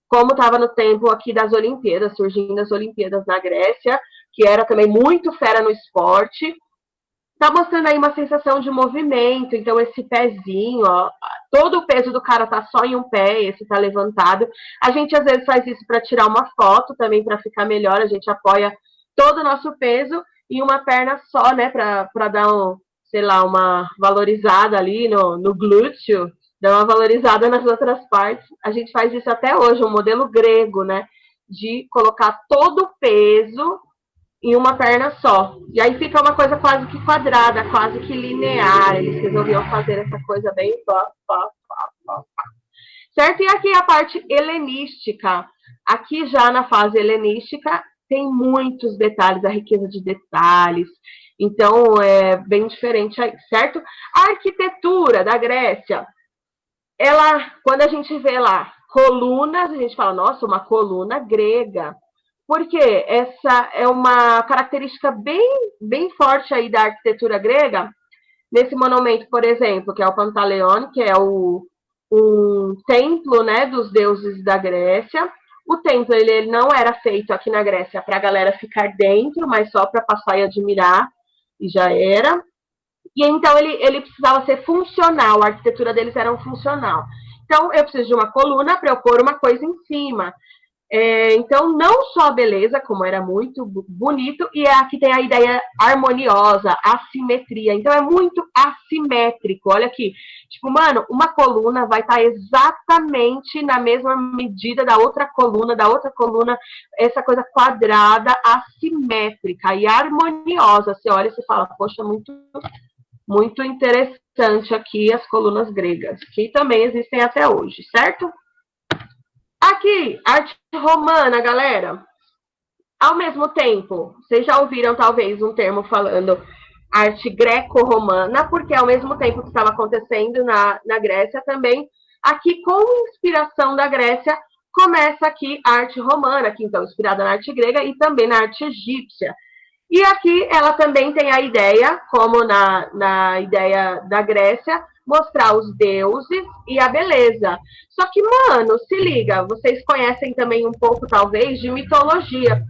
como estava no tempo aqui das Olimpíadas, surgindo as Olimpíadas na Grécia, que era também muito fera no esporte. Tá mostrando aí uma sensação de movimento, então esse pezinho, ó, todo o peso do cara tá só em um pé, esse tá levantado. A gente às vezes faz isso para tirar uma foto também, para ficar melhor, a gente apoia todo o nosso peso em uma perna só, né, para dar sei lá, uma valorizada ali no glúteo, dar uma valorizada nas outras partes. A gente faz isso até hoje, um modelo grego, né, de colocar todo o peso em uma perna só. E aí fica uma coisa quase que quadrada, quase que linear. Eles resolviam fazer essa coisa bem... Certo? E aqui a parte helenística. Aqui já na fase helenística tem muitos detalhes, a riqueza de detalhes. Então é bem diferente aí, certo? A arquitetura da Grécia, ela, quando a gente vê lá colunas, a gente fala, nossa, uma coluna grega. Porque essa é uma característica bem forte aí da arquitetura grega. Nesse monumento, por exemplo, que é o Pantaleon, que é um templo, né, dos deuses da Grécia. O templo ele não era feito aqui na Grécia para a galera ficar dentro, mas só para passar e admirar, e já era. E então ele precisava ser funcional, a arquitetura deles era funcional. Então eu preciso de uma coluna para eu pôr uma coisa em cima. Então, não só a beleza, como era muito bonito, e aqui tem a ideia harmoniosa, assimetria. Então, é muito assimétrico. Olha aqui. Tipo, mano, uma coluna vai estar exatamente na mesma medida da outra coluna, essa coisa quadrada, assimétrica e harmoniosa. Você olha e você fala, poxa, muito interessante aqui as colunas gregas, que também existem até hoje, certo? Aqui, arte romana, galera. Ao mesmo tempo, vocês já ouviram talvez um termo falando arte greco-romana, porque ao mesmo tempo que estava acontecendo na Grécia também, aqui com inspiração da Grécia, começa aqui a arte romana, que então inspirada na arte grega e também na arte egípcia. E aqui ela também tem a ideia, como na ideia da Grécia, mostrar os deuses e a beleza. Só que, mano, se liga, vocês conhecem também um pouco, talvez, de mitologia.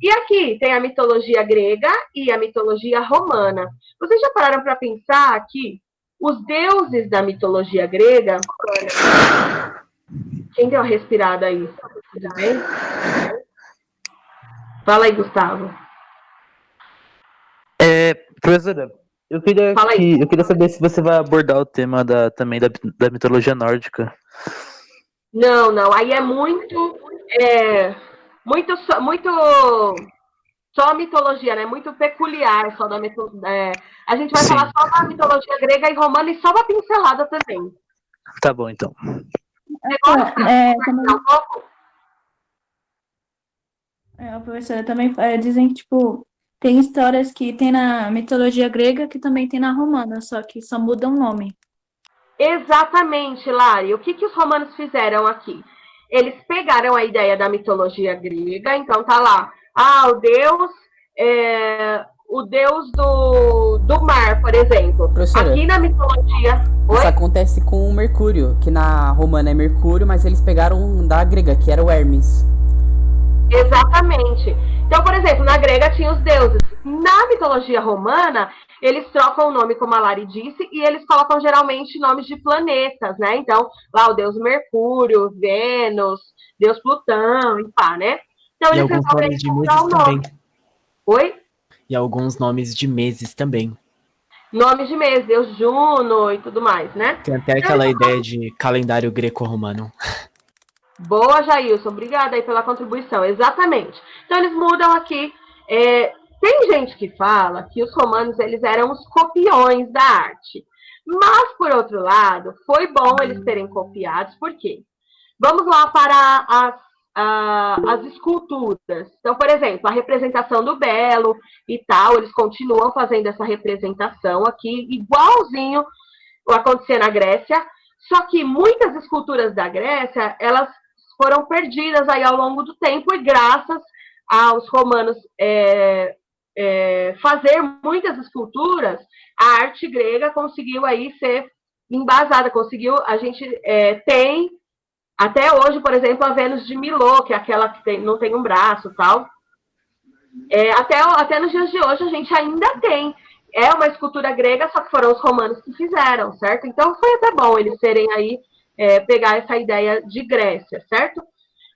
E aqui tem a mitologia grega e a mitologia romana. Vocês já pararam para pensar que os deuses da mitologia grega... Quem deu uma respirada aí? Tudo bem? Fala aí, Gustavo. Professora, eu queria saber se você vai abordar o tema também da mitologia nórdica. Não, aí é muito só a mitologia, né? Muito peculiar só da mitologia. A gente vai Sim. falar só da mitologia grega e romana e só uma pincelada também. Tá bom, então. Professora, também dizem que, tipo, tem histórias que tem na mitologia grega que também tem na romana, só que só muda o nome. Exatamente, Lari. O que os romanos fizeram aqui? Eles pegaram a ideia da mitologia grega, então tá lá, o deus do mar, por exemplo. Professora, aqui na mitologia... Isso acontece com o Mercúrio, que na romana é Mercúrio, mas eles pegaram da grega, que era o Hermes. Exatamente. Então, por exemplo, na grega tinha os deuses. Na mitologia romana, eles trocam o nome, como a Lari disse, e eles colocam geralmente nomes de planetas, né? Então, lá o deus Mercúrio, Vênus, deus Plutão, e pá, né? Então, E eles alguns nomes de meses também. Oi? E alguns nomes de meses também. Nomes de meses, deus Juno e tudo mais, né? Tem até aquela ideia de calendário greco-romano. Boa, Jailson. Obrigada aí pela contribuição. Exatamente. Então, eles mudam aqui. Tem gente que fala que os romanos eles eram os copiões da arte. Mas, por outro lado, foi bom eles terem copiados. Por quê? Vamos lá para as esculturas. Então, por exemplo, a representação do belo e tal, eles continuam fazendo essa representação aqui, igualzinho acontecia na Grécia. Só que muitas esculturas da Grécia, elas foram perdidas aí ao longo do tempo e graças aos romanos fazer muitas esculturas, a arte grega conseguiu aí ser embasada, a gente tem até hoje, por exemplo, a Vênus de Milo, que é aquela que não tem um braço e tal. Até nos dias de hoje a gente ainda tem. É uma escultura grega, só que foram os romanos que fizeram, certo? Então foi até bom eles terem aí, pegar essa ideia de Grécia, certo?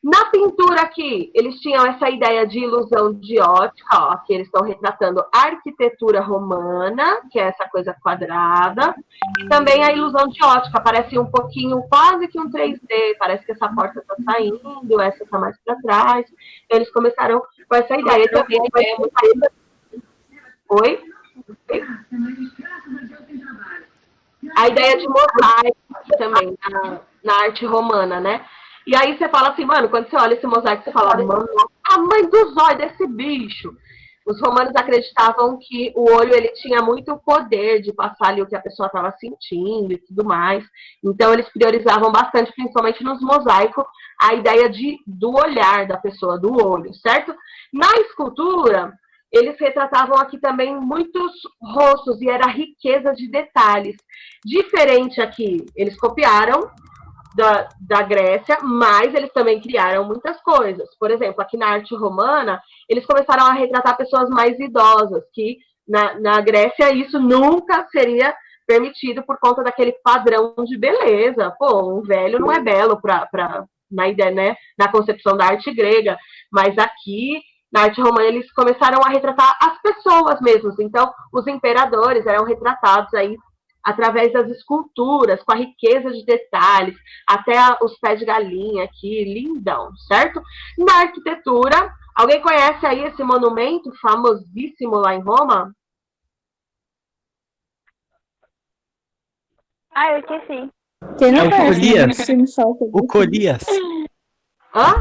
Na pintura aqui, eles tinham essa ideia de ilusão de ótica, ó, que eles estão retratando a arquitetura romana, que é essa coisa quadrada, e também a ilusão de ótica, parece um pouquinho, quase que um 3D, parece que essa porta está saindo, essa está mais para trás. Então, eles começaram com essa ideia. E também Oi? A ideia de mosaico também, na arte romana, né? E aí você fala assim, mano, quando você olha esse mosaico, você fala, mano, a mãe do zóio desse bicho. Os romanos acreditavam que o olho ele tinha muito poder de passar ali o que a pessoa estava sentindo e tudo mais. Então, eles priorizavam bastante, principalmente nos mosaicos, a ideia do olhar da pessoa, do olho, certo? Na escultura, eles retratavam aqui também muitos rostos e era riqueza de detalhes. Diferente aqui, eles copiaram da Grécia, mas eles também criaram muitas coisas. Por exemplo, aqui na arte romana, eles começaram a retratar pessoas mais idosas, que na Grécia isso nunca seria permitido por conta daquele padrão de beleza. Pô, um velho não é belo na ideia, né, na concepção da arte grega, mas aqui na arte romana eles começaram a retratar as pessoas mesmos. Então, os imperadores eram retratados aí através das esculturas, com a riqueza de detalhes, até os pés de galinha aqui, lindão, certo? Na arquitetura, alguém conhece aí esse monumento famosíssimo lá em Roma? Eu esqueci. Quem não É o conhece, Golias. O Golias. Hã?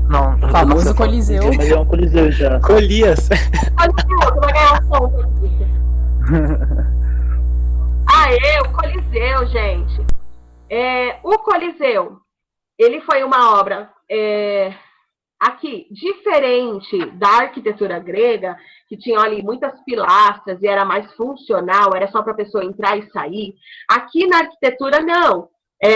Não, Famoso Coliseu. Mas é um Coliseu já. Golias. Você vai ganhar um ponto aqui. O Coliseu, gente. O Coliseu, ele foi uma obra aqui diferente da arquitetura grega, que tinha ali muitas pilastras e era mais funcional, era só para a pessoa entrar e sair. Aqui na arquitetura, não.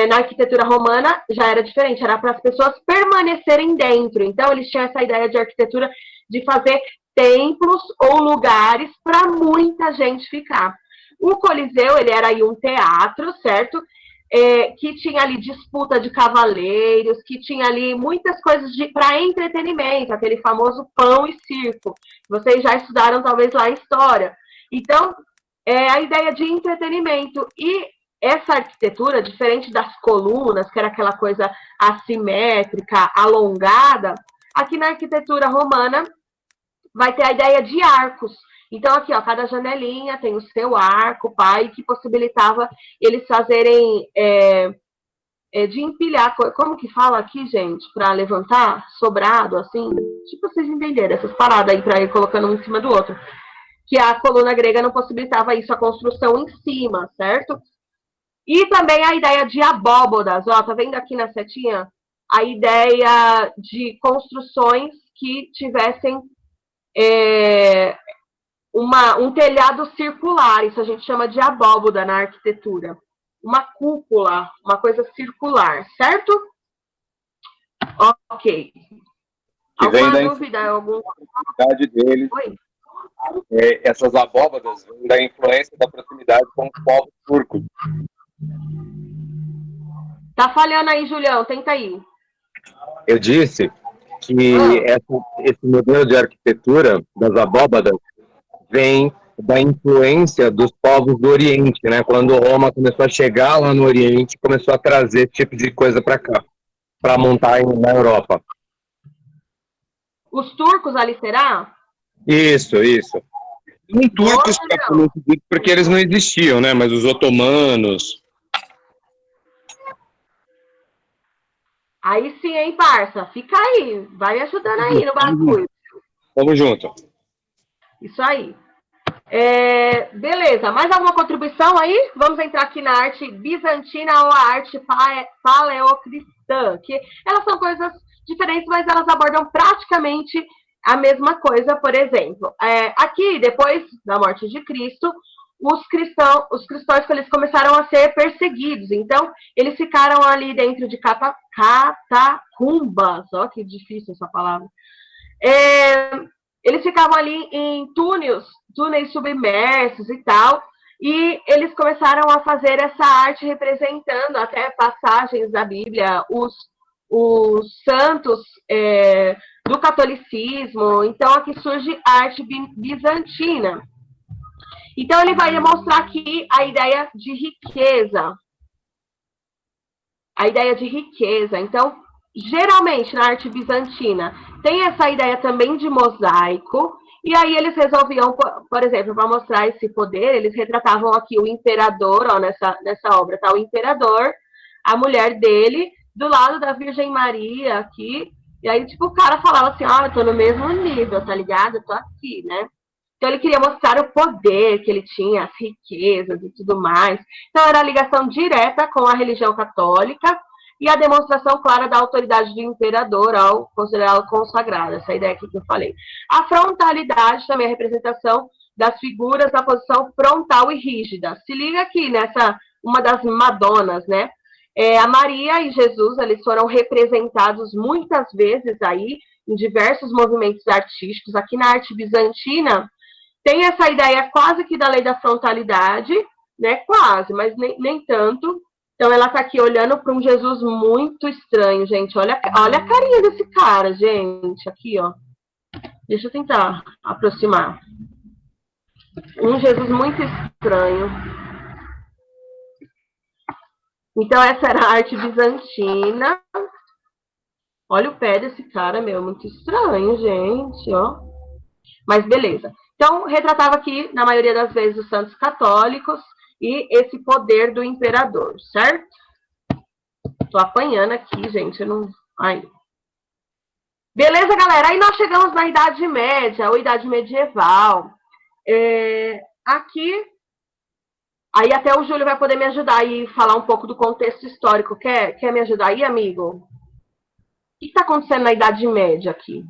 Na arquitetura romana já era diferente, era para as pessoas permanecerem dentro. Então, eles tinham essa ideia de arquitetura de fazer templos ou lugares para muita gente ficar. O Coliseu, ele era aí um teatro, certo? Que tinha ali disputa de cavaleiros, que tinha ali muitas coisas para entretenimento, aquele famoso pão e circo. Vocês já estudaram, talvez, lá a história. Então, a ideia de entretenimento. E essa arquitetura, diferente das colunas, que era aquela coisa assimétrica, alongada, aqui na arquitetura romana, vai ter a ideia de arcos. Então, aqui, ó, cada janelinha tem o seu arco, pai, que possibilitava eles fazerem, de empilhar, como que fala aqui, gente, para levantar, sobrado, assim, tipo, vocês entenderam, essas paradas aí, para ir colocando um em cima do outro. Que a coluna grega não possibilitava isso, a construção em cima, certo? E também a ideia de abóbodas, ó, tá vendo aqui na setinha? A ideia de construções que tivessem um telhado circular, isso a gente chama de abóboda na arquitetura. Uma cúpula, uma coisa circular, certo? Ok. Alguma dúvida? Alguma deles. Oi? Essas abóbadas vêm da influência da proximidade com os povos turcos. Tá falhando aí, Julião, tenta aí. Eu disse que esse modelo de arquitetura das abóbadas vem da influência dos povos do Oriente, né? Quando Roma começou a chegar lá no Oriente, começou a trazer esse tipo de coisa para cá, para montar na Europa. Os turcos ali, será? Isso. Não turcos, porque eles não existiam, né? Mas os otomanos. Aí sim, hein, parça? Fica aí, vai me ajudando aí no bagulho. Tamo junto. Isso aí. Beleza, mais alguma contribuição aí? Vamos entrar aqui na arte bizantina ou a arte paleocristã, que elas são coisas diferentes, mas elas abordam praticamente a mesma coisa. Por exemplo, aqui, depois da morte de Cristo, os cristãos que eles começaram a ser perseguidos, então eles ficaram ali dentro de catacumbas, ó, que difícil essa palavra. Eles ficavam ali em túneis submersos e tal, e eles começaram a fazer essa arte representando até passagens da Bíblia, os santos do catolicismo. Então aqui surge a arte bizantina. Então ele vai demonstrar aqui a ideia de riqueza. A ideia de riqueza. Então, geralmente na arte bizantina tem essa ideia também de mosaico, e aí eles resolviam, por exemplo, para mostrar esse poder, eles retratavam aqui o imperador, ó, nessa obra, tá? O imperador, a mulher dele, do lado da Virgem Maria aqui, e aí, tipo, o cara falava assim, ó, eu tô no mesmo nível, tá ligado? Eu tô aqui, né? Então ele queria mostrar o poder que ele tinha, as riquezas e tudo mais. Então era a ligação direta com a religião católica, e a demonstração clara da autoridade do imperador ao considerá-lo consagrado, essa ideia aqui que eu falei. A frontalidade também é a representação das figuras na posição frontal e rígida. Se liga aqui nessa, uma das Madonas, né? A Maria e Jesus, eles foram representados muitas vezes aí, em diversos movimentos artísticos. Aqui na arte bizantina, tem essa ideia quase que da lei da frontalidade, né? Quase, mas nem tanto. Então, ela tá aqui olhando para um Jesus muito estranho, gente. Olha a carinha desse cara, gente. Aqui, ó. Deixa eu tentar aproximar. Um Jesus muito estranho. Então, essa era a arte bizantina. Olha o pé desse cara, meu. Muito estranho, gente, ó. Mas, beleza. Então, retratava aqui, na maioria das vezes, os santos católicos e esse poder do imperador, certo? Tô apanhando aqui, gente, eu não... Aí. Beleza, galera? Aí nós chegamos na Idade Média, ou Idade Medieval. Aqui, aí até o Júlio vai poder me ajudar e falar um pouco do contexto histórico. Quer me ajudar aí, amigo? O que está acontecendo na Idade Média aqui?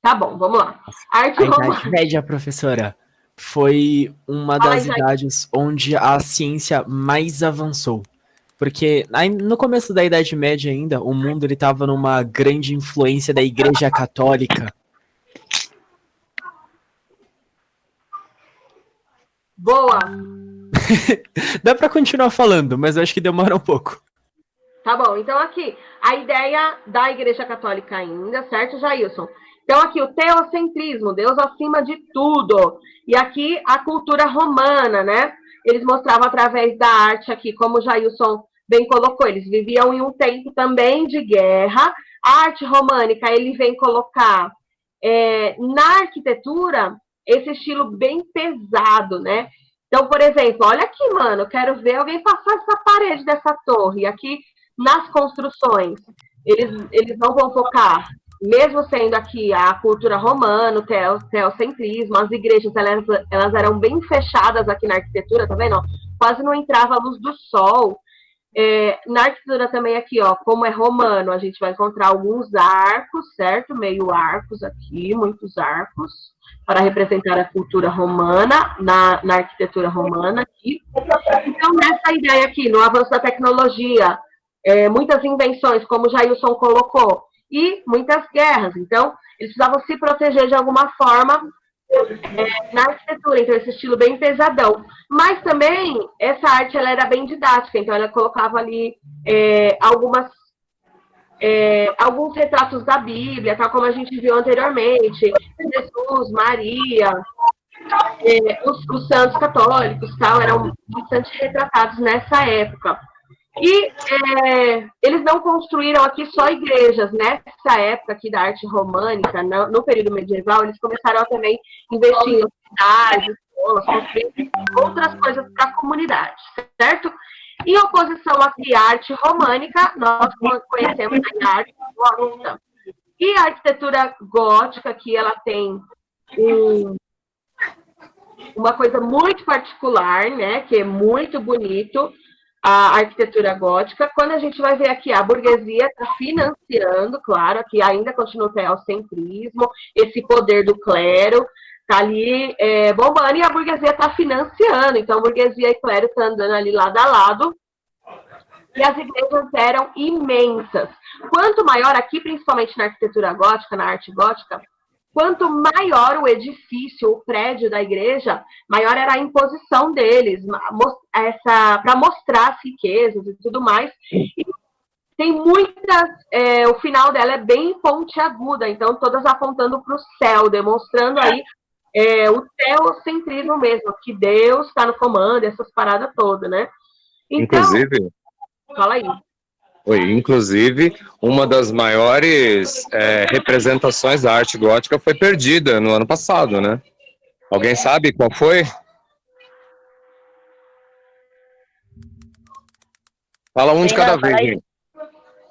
Tá bom, vamos lá. A Idade Média, professora, foi uma das idades onde a ciência mais avançou. Porque no começo da Idade Média ainda, o mundo estava numa grande influência da Igreja Católica. Boa! Dá para continuar falando, mas eu acho que demora um pouco. Tá bom, então aqui, a ideia da Igreja Católica ainda, certo, Jailson? Então aqui, o teocentrismo, Deus acima de tudo. E aqui, a cultura romana, né? Eles mostravam através da arte aqui, como o Jailson bem colocou, eles viviam em um tempo também de guerra, A arte românica, ele vem colocar na arquitetura esse estilo bem pesado, né? Então, por exemplo, olha aqui, mano, eu quero ver alguém passar essa parede dessa torre. Aqui, nas construções, eles não vão focar, mesmo sendo aqui a cultura romana, o teocentrismo, as igrejas, elas eram bem fechadas aqui na arquitetura, tá vendo? Quase não entrava a luz do sol. Na arquitetura também aqui, ó, como é romano, a gente vai encontrar alguns arcos, certo? Meio arcos aqui, muitos arcos, para representar a cultura romana, na arquitetura romana aqui. Então, nessa ideia aqui, no avanço da tecnologia, muitas invenções, como o Jailson colocou, e muitas guerras. Então, eles precisavam se proteger de alguma forma na arquitetura, então esse estilo bem pesadão. Mas também, essa arte ela era bem didática, então ela colocava ali alguns retratos da Bíblia, tal como a gente viu anteriormente, Jesus, Maria, os santos católicos, tal, eram bastante retratados nessa época. E eles não construíram aqui só igrejas. Nessa época aqui da arte românica, no período medieval, eles começaram a também investir em hospitais, escolas, construir outras coisas para a comunidade, certo? Em oposição aqui à arte românica, nós conhecemos a arte gótica. E a arquitetura gótica, que ela tem uma coisa muito particular, né, que é muito bonito, a arquitetura gótica. Quando a gente vai ver aqui, a burguesia está financiando, claro, aqui ainda continua o teocentrismo, esse poder do clero está ali bombando, e a burguesia está financiando. Então, burguesia e clero estão andando ali lado a lado, e as igrejas eram imensas. Quanto maior, aqui principalmente na arquitetura gótica, na arte gótica, quanto maior o edifício, o prédio da igreja, maior era a imposição deles, para mostrar as riquezas e tudo mais. E tem muitas, o final dela é bem pontiaguda, então todas apontando para o céu, demonstrando aí o teocentrismo mesmo, que Deus está no comando, essas paradas todas, né? Então, inclusive, fala aí. Inclusive, uma das maiores representações da arte gótica foi perdida no ano passado, né? Alguém sabe qual foi? Fala um de cada vez, gente.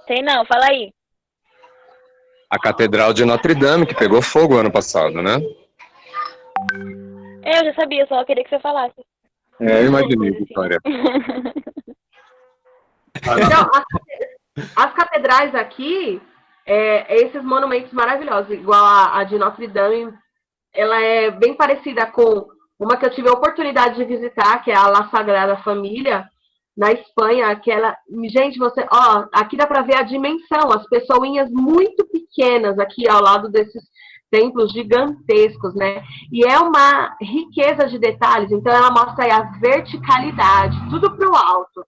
Sei não, fala aí. A Catedral de Notre Dame, que pegou fogo ano passado, né? Eu já sabia, só queria que você falasse. Eu imaginei, Vitória. Então, as catedrais aqui, esses monumentos maravilhosos, igual a de Notre Dame, ela é bem parecida com uma que eu tive a oportunidade de visitar, que é a La Sagrada Família, na Espanha, que ela... Gente, aqui dá para ver a dimensão, as pessoinhas muito pequenas aqui ao lado desses templos gigantescos, né? E é uma riqueza de detalhes, então ela mostra aí a verticalidade, tudo para o alto.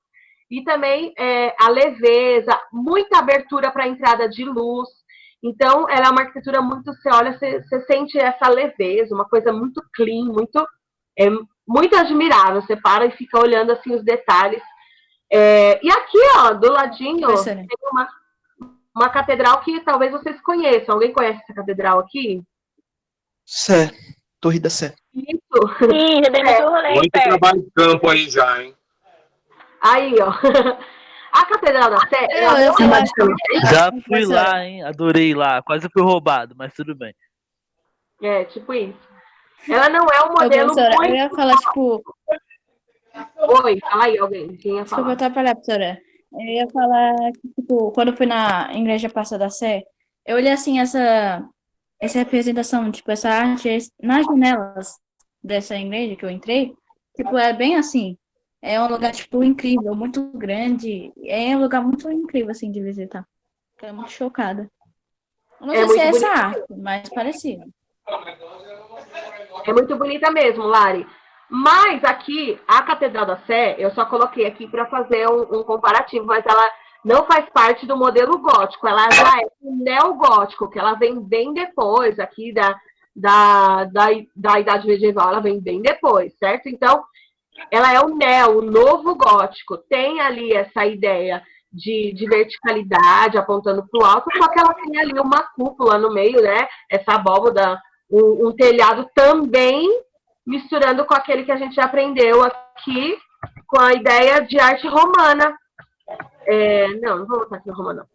E também a leveza, muita abertura para a entrada de luz. Então, ela é uma arquitetura muito... Você olha, você sente essa leveza, uma coisa muito clean, muito admirável. Você para e fica olhando assim os detalhes. E aqui, ó, do ladinho, tem uma catedral que talvez vocês conheçam. Alguém conhece essa catedral aqui? Sé, Torre da Sé. Isso. Sim, já dei muito rolê. Muito trabalho de campo aí já, hein? Aí, ó. A Catedral da Sé... Já fui lá, hein? Adorei lá. Quase fui roubado, mas tudo bem. Tipo isso. Ela não é um modelo muito... Eu ia falar, tipo... Oi, fala aí, alguém. Quem ia falar? Desculpa, eu tô pra professora. Eu ia falar que, tipo, quando eu fui na Igreja Praça da Sé, eu olhei, assim, essa representação, tipo, essa arte nas janelas dessa igreja que eu entrei, tipo, é bem assim... É um lugar, tipo, incrível, muito grande. É um lugar muito incrível, assim, de visitar. Fiquei muito chocada. Eu não sei se é essa arte, mas parecido. É muito bonita mesmo, Lari. Mas aqui, a Catedral da Sé, eu só coloquei aqui para fazer um comparativo, mas ela não faz parte do modelo gótico. Ela já é neogótico, que ela vem bem depois aqui da Idade Medieval. Ela vem bem depois, certo? Então... ela é o novo gótico, tem ali essa ideia de verticalidade, apontando para o alto, só que ela tem ali uma cúpula no meio, né? Essa abóboda, um telhado também misturando com aquele que a gente aprendeu aqui, com a ideia de arte romana. Não vou botar aqui no romano.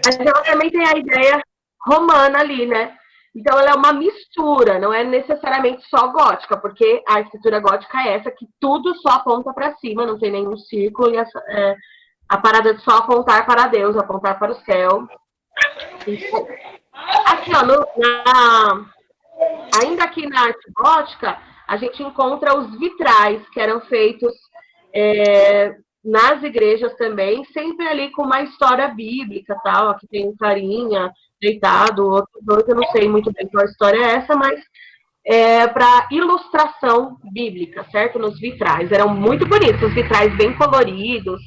Mas ela também tem a ideia romana ali, né? Então, ela é uma mistura, não é necessariamente só gótica, porque a arquitetura gótica é essa, que tudo só aponta para cima, não tem nenhum círculo, e a parada de só apontar para Deus, apontar para o céu. Aqui, ó, ainda aqui na arte gótica, a gente encontra os vitrais, que eram feitos nas igrejas também, sempre ali com uma história bíblica, tal. Aqui tem um carinha deitado, outro eu não sei muito bem qual história é essa, mas para ilustração bíblica, certo? Nos vitrais. Eram muito bonitos, os vitrais bem coloridos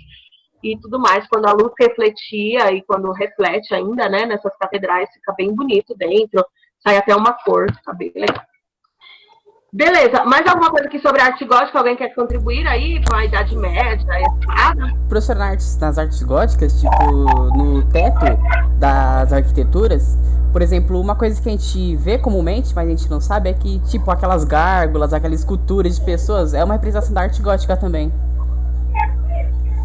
e tudo mais. Quando a luz refletia, e quando reflete ainda, né, nessas catedrais, fica bem bonito dentro, sai até uma cor, fica bem legal. Beleza, mais alguma coisa aqui sobre a arte gótica? Alguém quer contribuir aí com a Idade Média? Professor, nas artes góticas, tipo, no teto das arquiteturas, por exemplo, uma coisa que a gente vê comumente, mas a gente não sabe, é que, tipo, aquelas gárgulas, aquelas esculturas de pessoas, é uma representação da arte gótica também.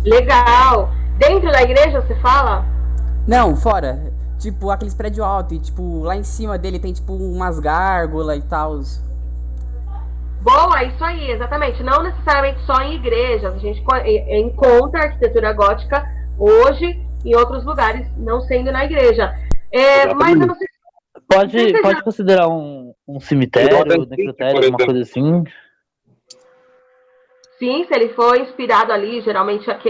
Legal! Dentro da igreja, você fala? Não, fora. Tipo, aqueles prédios altos, e, tipo, lá em cima dele tem, tipo, umas gárgulas e tal. Boa, isso aí, exatamente. Não necessariamente só em igrejas. A gente encontra a arquitetura gótica hoje em outros lugares, não sendo na igreja. Mas eu não sei se... Pode considerar um cemitério, necrotério, alguma coisa assim? Sim, se ele for inspirado ali, geralmente aqui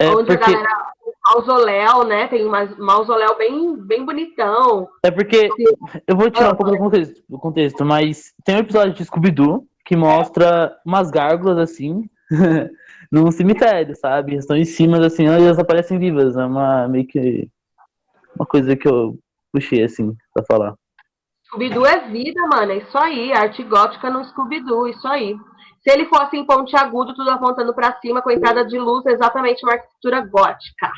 onde porque... a galera... Mausoléu, né? Tem um mausoléu bem bonitão. É porque, eu vou tirar um pouco do contexto, mas tem um episódio de Scooby-Doo que mostra umas gárgulas, assim, num cemitério, sabe? Estão em cima, assim, elas aparecem vivas. É meio que uma coisa que eu puxei, assim, pra falar. Scooby-Doo é vida, mano, é isso aí. Arte gótica no Scooby-Doo, isso aí. Se ele fosse em pontiagudo, tudo apontando pra cima, com entrada de luz, é exatamente uma arquitetura gótica.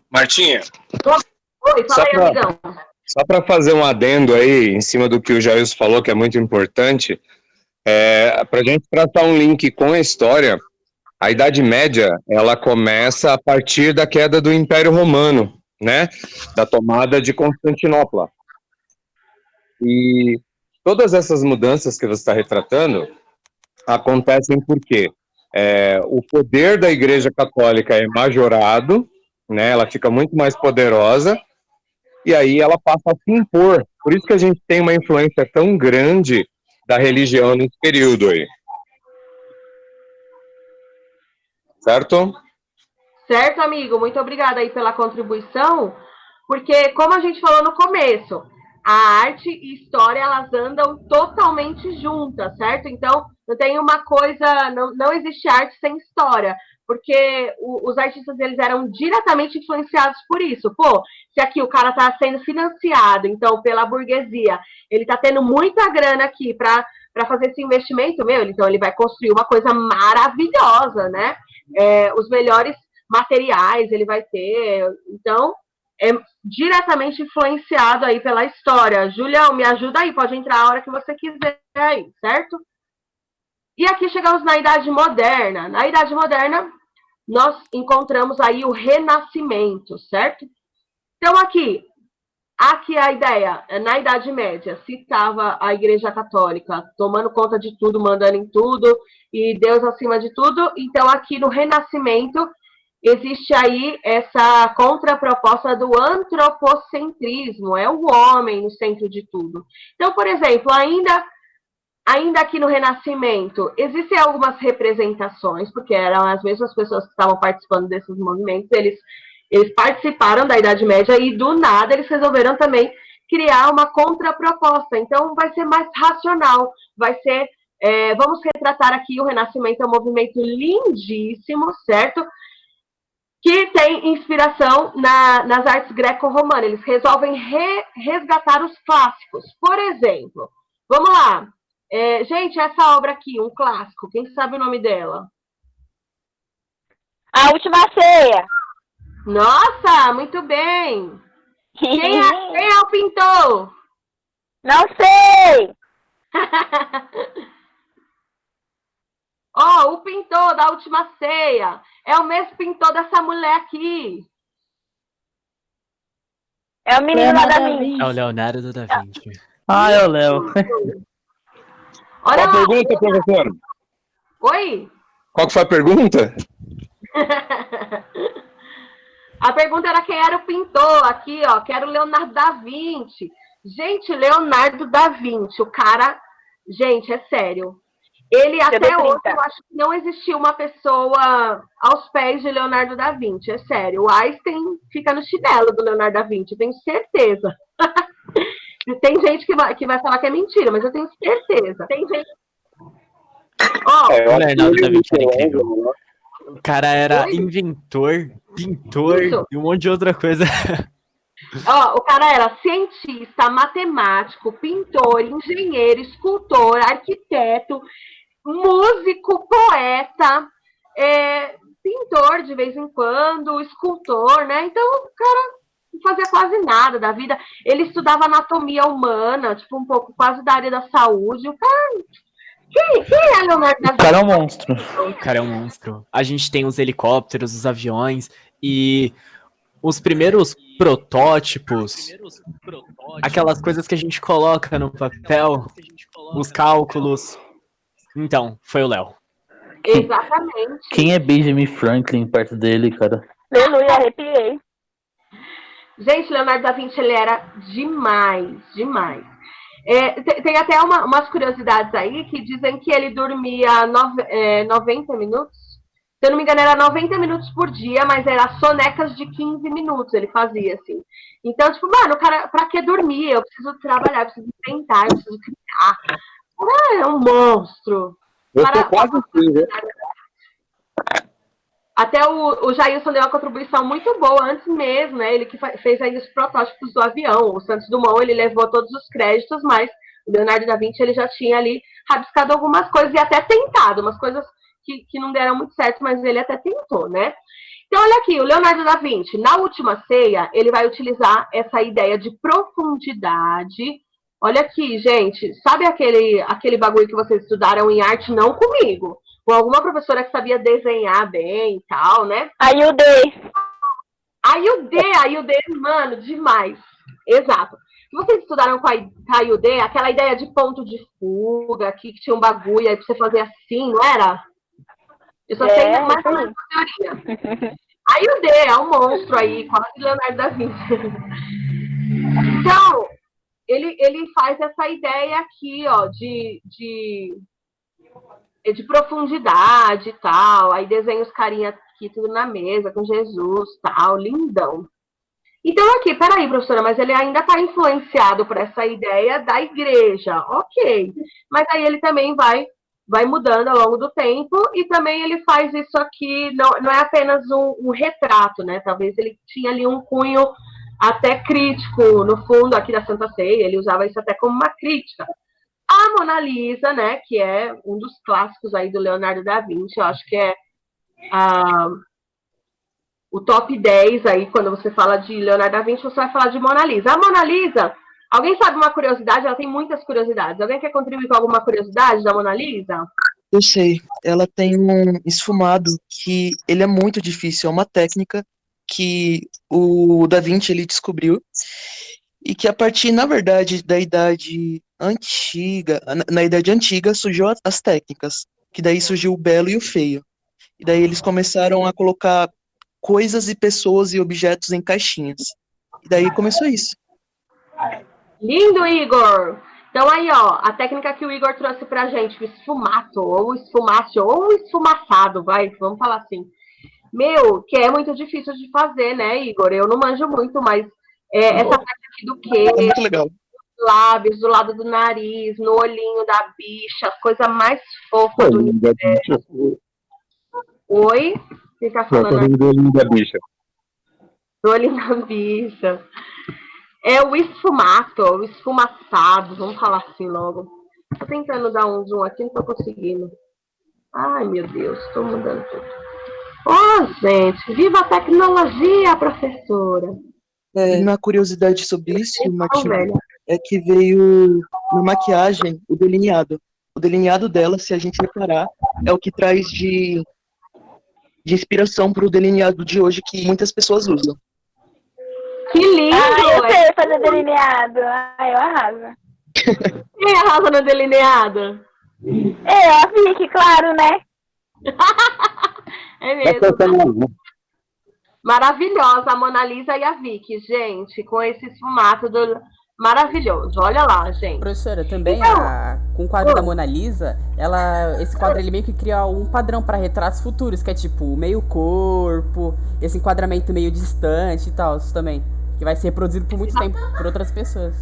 Martinha, Oi, fala aí, amigão. Só para fazer um adendo aí, em cima do que o Jailson falou, que é muito importante, para a gente traçar um link com a história, a Idade Média, ela começa a partir da queda do Império Romano, né? Da tomada de Constantinopla. E todas essas mudanças que você está retratando acontecem porque o poder da Igreja Católica é majorado, né? Ela fica muito mais poderosa, e aí ela passa a se impor. Por isso que a gente tem uma influência tão grande da religião nesse período aí. Certo? Certo, amigo. Muito obrigada aí pela contribuição, porque, como a gente falou no começo, a arte e história, elas andam totalmente juntas, certo? Então, não tem uma coisa, não existe arte sem história, porque os artistas, eles eram diretamente influenciados por isso. Pô, se aqui o cara tá sendo financiado, então, pela burguesia, ele tá tendo muita grana aqui para fazer esse investimento, então ele vai construir uma coisa maravilhosa, né? Os melhores materiais ele vai ter, então é diretamente influenciado aí pela história. Julião, me ajuda aí, pode entrar a hora que você quiser aí, certo? E aqui chegamos na Idade Moderna. Na Idade Moderna, nós encontramos aí o Renascimento, certo? Então aqui a ideia, na Idade Média, se estava a Igreja Católica tomando conta de tudo, mandando em tudo, e Deus acima de tudo, então aqui no Renascimento existe aí essa contraproposta do antropocentrismo, é o homem no centro de tudo. Então, por exemplo, ainda aqui no Renascimento, existem algumas representações, porque eram as mesmas pessoas que estavam participando desses movimentos, eles participaram da Idade Média e, do nada, eles resolveram também criar uma contraproposta. Então, vai ser mais racional, vai ser... vamos retratar aqui o Renascimento, é um movimento lindíssimo, certo? Que tem inspiração nas artes greco-romanas. Eles resolvem resgatar os clássicos. Por exemplo, vamos lá, Gente, essa obra aqui, um clássico, quem sabe o nome dela? A Última Ceia. Nossa, muito bem! Quem é o pintor? Não sei! Ó, o pintor da Última Ceia é o mesmo pintor dessa mulher aqui. É o menino lá da Vinci. É o Leonardo da Vinci. Ah, é o Léo. Olha Qual a lá. pergunta, professor? Oi? Qual que foi a pergunta? A pergunta era quem era o pintor aqui, ó, que era o Leonardo da Vinci. Gente, Leonardo da Vinci, o cara, gente, é sério. Ele até hoje, eu acho que não existiu uma pessoa aos pés de Leonardo da Vinci, é sério. O Einstein fica no chinelo do Leonardo da Vinci, eu tenho certeza. Tem gente que vai falar que é mentira, mas eu tenho certeza. Tem gente. O Leonardo da Vinci era incrível. O cara era inventor, pintor e um monte de outra coisa. O cara era cientista, matemático, pintor, engenheiro, escultor, arquiteto, músico, poeta, pintor de vez em quando, escultor, né? Então o cara não fazia quase nada da vida. Ele estudava anatomia humana, tipo, um pouco quase da área da saúde. O cara... Quem é Leonardo da Vinci? O cara é um monstro. O cara é um monstro. A gente tem os helicópteros, os aviões e os primeiros protótipos, aquelas coisas que a gente coloca no papel, os cálculos. Então, foi o Léo. Exatamente. Quem é Benjamin Franklin perto dele, cara? Aleluia, arrepiei. Gente, Leonardo da Vinci, ele era demais, demais. Tem até umas curiosidades aí que dizem que ele dormia 90 minutos. Se eu não me engano, era 90 minutos por dia, mas era sonecas de 15 minutos ele fazia, assim. Então, tipo, mano, cara, pra que dormir? Eu preciso trabalhar, eu preciso inventar, eu preciso criar. É um monstro. Eu tô quase assim, né? Até o Jailson deu uma contribuição muito boa antes mesmo, né? Ele que fez aí os protótipos do avião. O Santos Dumont, ele levou todos os créditos, mas o Leonardo da Vinci, ele já tinha ali rabiscado algumas coisas e até tentado, umas coisas que não deram muito certo, mas ele até tentou, né? Então, olha aqui, o Leonardo da Vinci, na Última Ceia, ele vai utilizar essa ideia de profundidade. Olha aqui, gente, sabe aquele bagulho que vocês estudaram em arte? Não comigo. Com alguma professora que sabia desenhar bem e tal, né? A Yudê, mano, demais. Exato. Vocês estudaram com a Yudê, aquela ideia de ponto de fuga, que tinha um bagulho aí pra você fazer assim, não era? Eu só sei mais ou menos a teoria. A Yudê é um monstro aí, quase Leonardo da Vinci. Então, ele faz essa ideia aqui, ó, de profundidade e tal. Aí desenha os carinhas aqui tudo na mesa, com Jesus tal, lindão. Então aqui, peraí, professora, mas ele ainda está influenciado por essa ideia da igreja, ok. Mas aí ele também vai mudando ao longo do tempo e também ele faz isso aqui, não é apenas um retrato, né? Talvez ele tinha ali um cunho até crítico no fundo aqui da Santa Ceia, ele usava isso até como uma crítica. A Mona Lisa, né, que é um dos clássicos aí do Leonardo da Vinci, eu acho que é o top 10 aí, quando você fala de Leonardo da Vinci, você vai falar de Mona Lisa. A Mona Lisa, alguém sabe uma curiosidade? Ela tem muitas curiosidades. Alguém quer contribuir com alguma curiosidade da Mona Lisa? Eu sei, ela tem um esfumado que ele é muito difícil, é uma técnica que o Da Vinci ele descobriu e que a partir, na verdade, da idade antiga, na idade antiga surgiu as técnicas, que daí surgiu o belo e o feio. E daí eles começaram a colocar coisas e pessoas e objetos em caixinhas. E daí começou isso. Lindo, Igor! Então aí, ó, a técnica que o Igor trouxe pra gente, o esfumato, ou esfumácio, ou esfumaçado, vamos falar assim. Meu, que é muito difícil de fazer, né, Igor? Eu não manjo muito, mas essa parte aqui do queijo, é muito legal. Dos lábios, do lado do nariz, no olhinho da bicha, coisa mais fofa do universo. Oi? Quem tá falando? Do olhinho da bicha. Do olhinho da bicha. É o esfumato, o esfumaçado, vamos falar assim logo. Tô tentando dar um zoom aqui, não tô conseguindo. Ai, meu Deus, tô mudando tudo. Gente, viva a tecnologia, professora! Uma curiosidade sobre isso, Matilde, é que veio na maquiagem o delineado. O delineado dela, se a gente reparar, é o que traz de inspiração para o delineado de hoje que muitas pessoas usam. Que lindo! Eu sei fazer delineado. Eu arraso. Quem arrasa no delineado? A Vicky, claro, né? É mesmo. Maravilhosa, a Mona Lisa e a Vicky, gente, com esse esfumato maravilhoso. Olha lá, gente. Professora, também Então, com o quadro da Mona Lisa, esse quadro ele meio que cria um padrão para retratos futuros, que é tipo meio corpo, esse enquadramento meio distante e tal, isso também, que vai ser reproduzido por muito tempo por outras pessoas.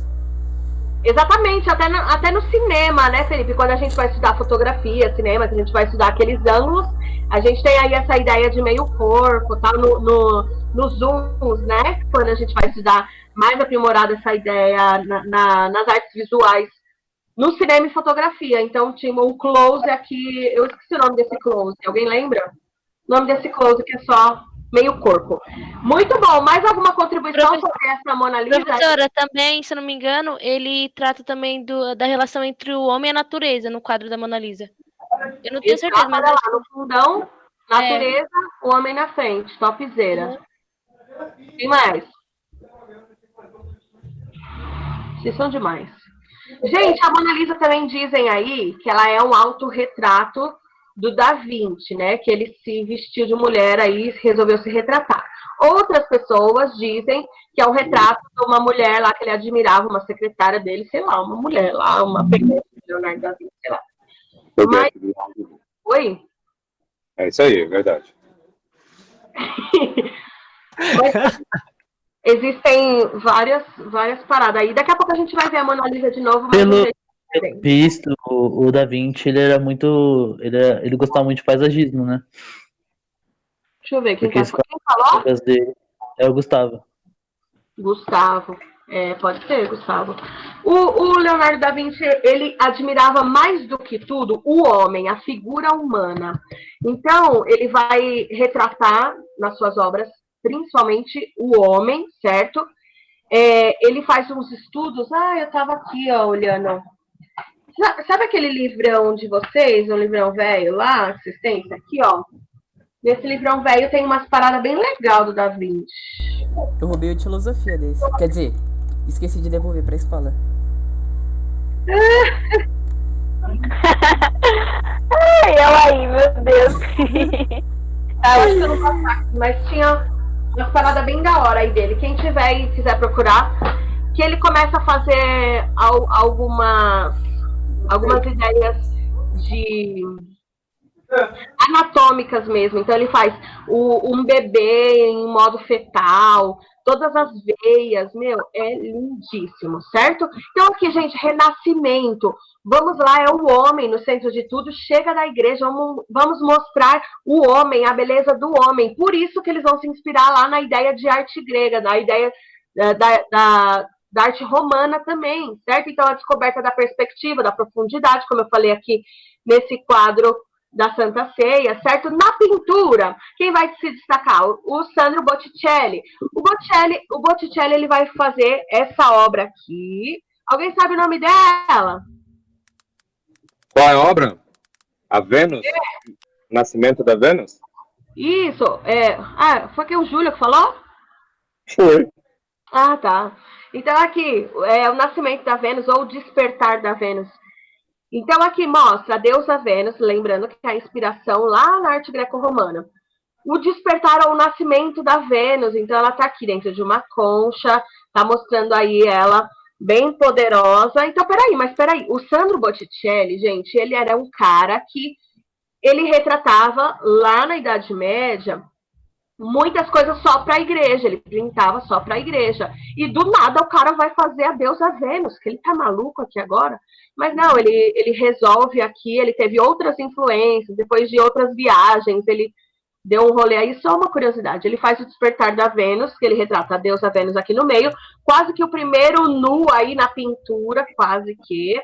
Exatamente, até no cinema, né, Felipe? Quando a gente vai estudar fotografia, cinema, que a gente vai estudar aqueles ângulos, a gente tem aí essa ideia de meio corpo, tá? Nos zooms, né? Quando a gente vai estudar mais aprimorada essa ideia nas artes visuais, no cinema e fotografia. Então, tinha um close aqui, eu esqueci o nome desse close, alguém lembra? O nome desse close que é só meio corpo. Muito bom. Mais alguma contribuição sobre essa Mona Lisa? Professora, também, se eu não me engano, ele trata também da relação entre o homem e a natureza no quadro da Mona Lisa. Eu não tenho certeza, mas... Olha lá, no fundão, natureza, o homem na frente, topzera. Quem mais? Vocês são demais. Gente, a Mona Lisa também dizem aí que ela é um autorretrato do Da Vinci, né? Que ele se vestiu de mulher aí e resolveu se retratar. Outras pessoas dizem que é um retrato de uma mulher lá que ele admirava, uma secretária dele, sei lá, uma mulher lá, uma pequena Leonardo da Vinci, sei lá. Mas... Oi? É isso aí, é verdade. Mas, existem várias paradas aí. Daqui a pouco a gente vai ver a Mona Lisa de novo, mas Pelo visto, o Da Vinci, ele era muito. Ele gostava muito de paisagismo, né? Deixa eu ver, quem Porque falou? Dele é o Gustavo. Gustavo. Pode ser, Gustavo. O Leonardo da Vinci, ele admirava mais do que tudo o homem, a figura humana. Então, ele vai retratar nas suas obras, principalmente o homem, certo? Ele faz uns estudos. Eu estava aqui, ó, olhando. Sabe aquele livrão de vocês, um livrão velho lá, que vocês têm? Esse aqui, ó. Nesse livrão velho tem umas paradas bem legais do Da Vinci. Eu roubei o de filosofia desse. Quer dizer, esqueci de devolver pra escola. Eu aí, meu Deus. Eu acho que eu não vou passar, mas tinha umas paradas bem da hora aí dele. Quem tiver e quiser procurar, que ele começa a fazer algumas ideias de anatômicas mesmo. Então ele faz um bebê em modo fetal, todas as veias, é lindíssimo, certo? Então aqui, gente, renascimento. Vamos lá, é o homem no centro de tudo. Chega da igreja, vamos mostrar o homem, a beleza do homem. Por isso que eles vão se inspirar lá na ideia de arte grega, na ideia da arte romana também, certo? Então a descoberta da perspectiva, da profundidade, como eu falei aqui nesse quadro da Santa Ceia, certo? Na pintura, quem vai se destacar? O Sandro Botticelli. O Botticelli, ele vai fazer essa obra aqui. Alguém sabe o nome dela? Qual é a obra? A Vênus? Nascimento da Vênus? Isso. Foi que o Júlio que falou? Foi. Ah, tá. Então aqui, o nascimento da Vênus ou o despertar da Vênus. Então, aqui mostra a deusa Vênus, lembrando que a inspiração lá na arte greco-romana. O despertar ou o nascimento da Vênus, então ela está aqui dentro de uma concha, está mostrando aí ela bem poderosa. Então, peraí, o Sandro Botticelli, gente, ele era um cara que ele retratava lá na Idade Média muitas coisas só para a igreja, ele pintava só para a igreja. E do nada o cara vai fazer a deusa Vênus, que ele tá maluco aqui agora. Mas não, ele resolve aqui, ele teve outras influências, depois de outras viagens, ele deu um rolê aí, só uma curiosidade. Ele faz o despertar da Vênus, que ele retrata a deusa Vênus aqui no meio, quase que o primeiro nu aí na pintura, quase que.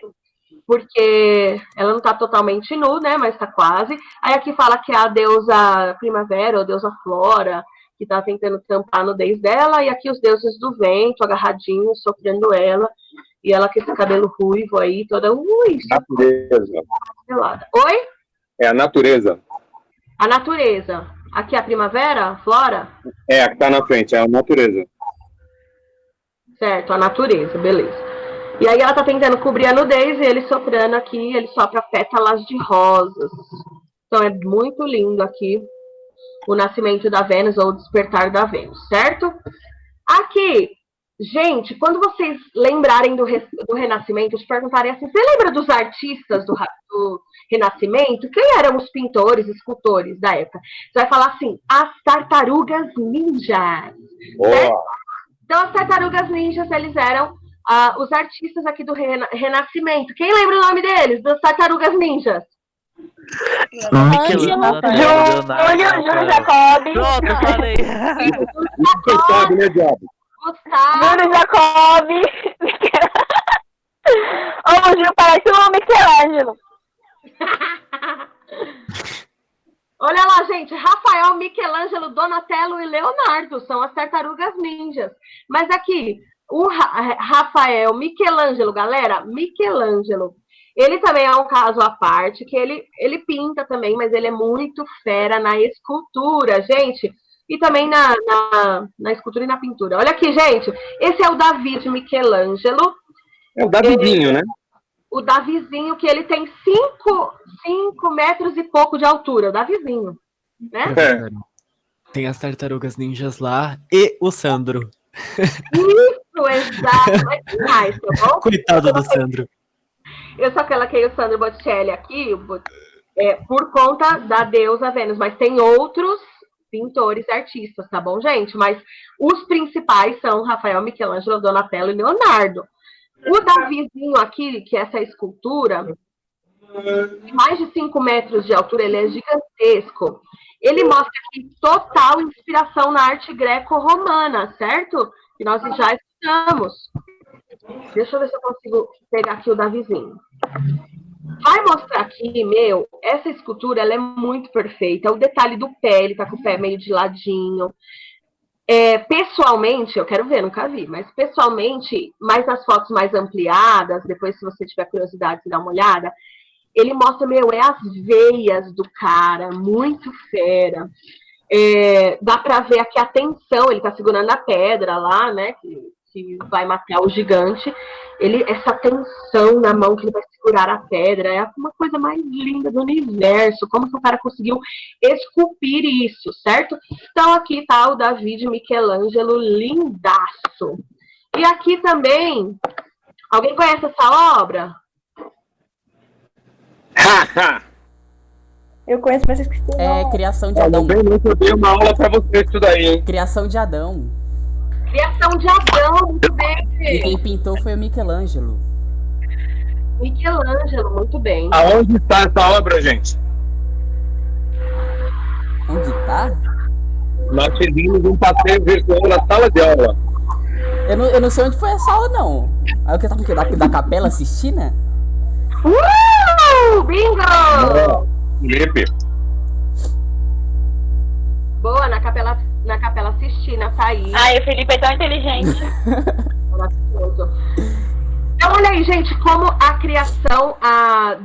porque ela não está totalmente nu, né, mas está quase. Aí aqui fala que é a deusa primavera, ou deusa flora, que está tentando tampar a nudez dela, e aqui os deuses do vento, agarradinhos, sofrendo ela, e ela com esse cabelo ruivo aí, toda... Natureza. Oi? É a natureza. A natureza. Aqui é a primavera, a flora? É, a que tá na frente, é a natureza. Certo, a natureza, beleza. E aí ela tá tentando cobrir a nudez e ele soprando aqui, ele sopra pétalas de rosas. Então é muito lindo aqui o nascimento da Vênus ou o despertar da Vênus, certo? Aqui, gente, quando vocês lembrarem do Renascimento, te perguntarem assim, você lembra dos artistas do Renascimento? Quem eram os pintores, escultores da época? Você vai falar assim, as tartarugas ninjas. Então, as tartarugas ninjas, eles eram os artistas aqui do Renascimento. Quem lembra o nome deles, das tartarugas ninjas? Júlio Jacob. Pronto, falei. Sabe, né, diabo? Júlio Jacob. Ô, o Gil parece o Michelangelo. Olha lá, gente, Rafael, Michelangelo, Donatello e Leonardo são as tartarugas ninjas. Mas aqui, o Rafael, Michelangelo, galera, Michelangelo, ele também é um caso à parte, que ele pinta também, mas ele é muito fera na escultura, gente. E também na escultura e na pintura. Olha aqui, gente, esse é o Davi de Michelangelo. É o Davizinho, né? O Davizinho, que ele tem 5 metros e pouco de altura, o Davizinho, né? Tem as tartarugas ninjas lá e o Sandro. Isso, exato. Mas tem mais, tá bom? Coitado do Sandro. Eu só coloquei o Sandro Botticelli aqui por conta da deusa Vênus, mas tem outros pintores e artistas, tá bom, gente? Mas os principais são Rafael, Michelangelo, Donatello e Leonardo. O Davizinho aqui, que é essa escultura, mais de 5 metros de altura, ele é gigantesco. Ele mostra aqui total inspiração na arte greco-romana, certo? Que nós já estudamos. Deixa eu ver se eu consigo pegar aqui o Davizinho. Vai mostrar aqui, essa escultura, ela é muito perfeita. O detalhe do pé, ele tá com o pé meio de ladinho. Pessoalmente, eu quero ver, nunca vi, mas pessoalmente, mais nas fotos mais ampliadas, depois se você tiver curiosidade de dar uma olhada, ele mostra, as veias do cara, muito fera. Dá pra ver aqui a tensão, ele tá segurando a pedra lá, né, que vai matar o gigante. Essa tensão na mão que ele vai segurar a pedra, é uma coisa mais linda do universo. Como que o cara conseguiu esculpir isso, certo? Então aqui tá o Davi de Michelangelo, lindaço. E aqui também, alguém conhece essa obra? Eu conheço, mas eu esqueci. Criação de Adão. Eu dei uma aula pra você isso daí, hein? Criação de Adão. Criação de Adão, muito bem. E quem pintou foi o Michelangelo. Michelangelo, muito bem. Aonde está essa obra, gente? Onde tá? Nós fizemos um passeio virtual na sala de aula. Eu não sei onde foi essa aula, não. Aí o que tá com o quê? Da Capela Sistina? Bingo! Felipe. Boa, na Capela Sistina, tá aí. Ai, o Felipe é tão inteligente. Maravilhoso. Então, olha aí, gente, como a criação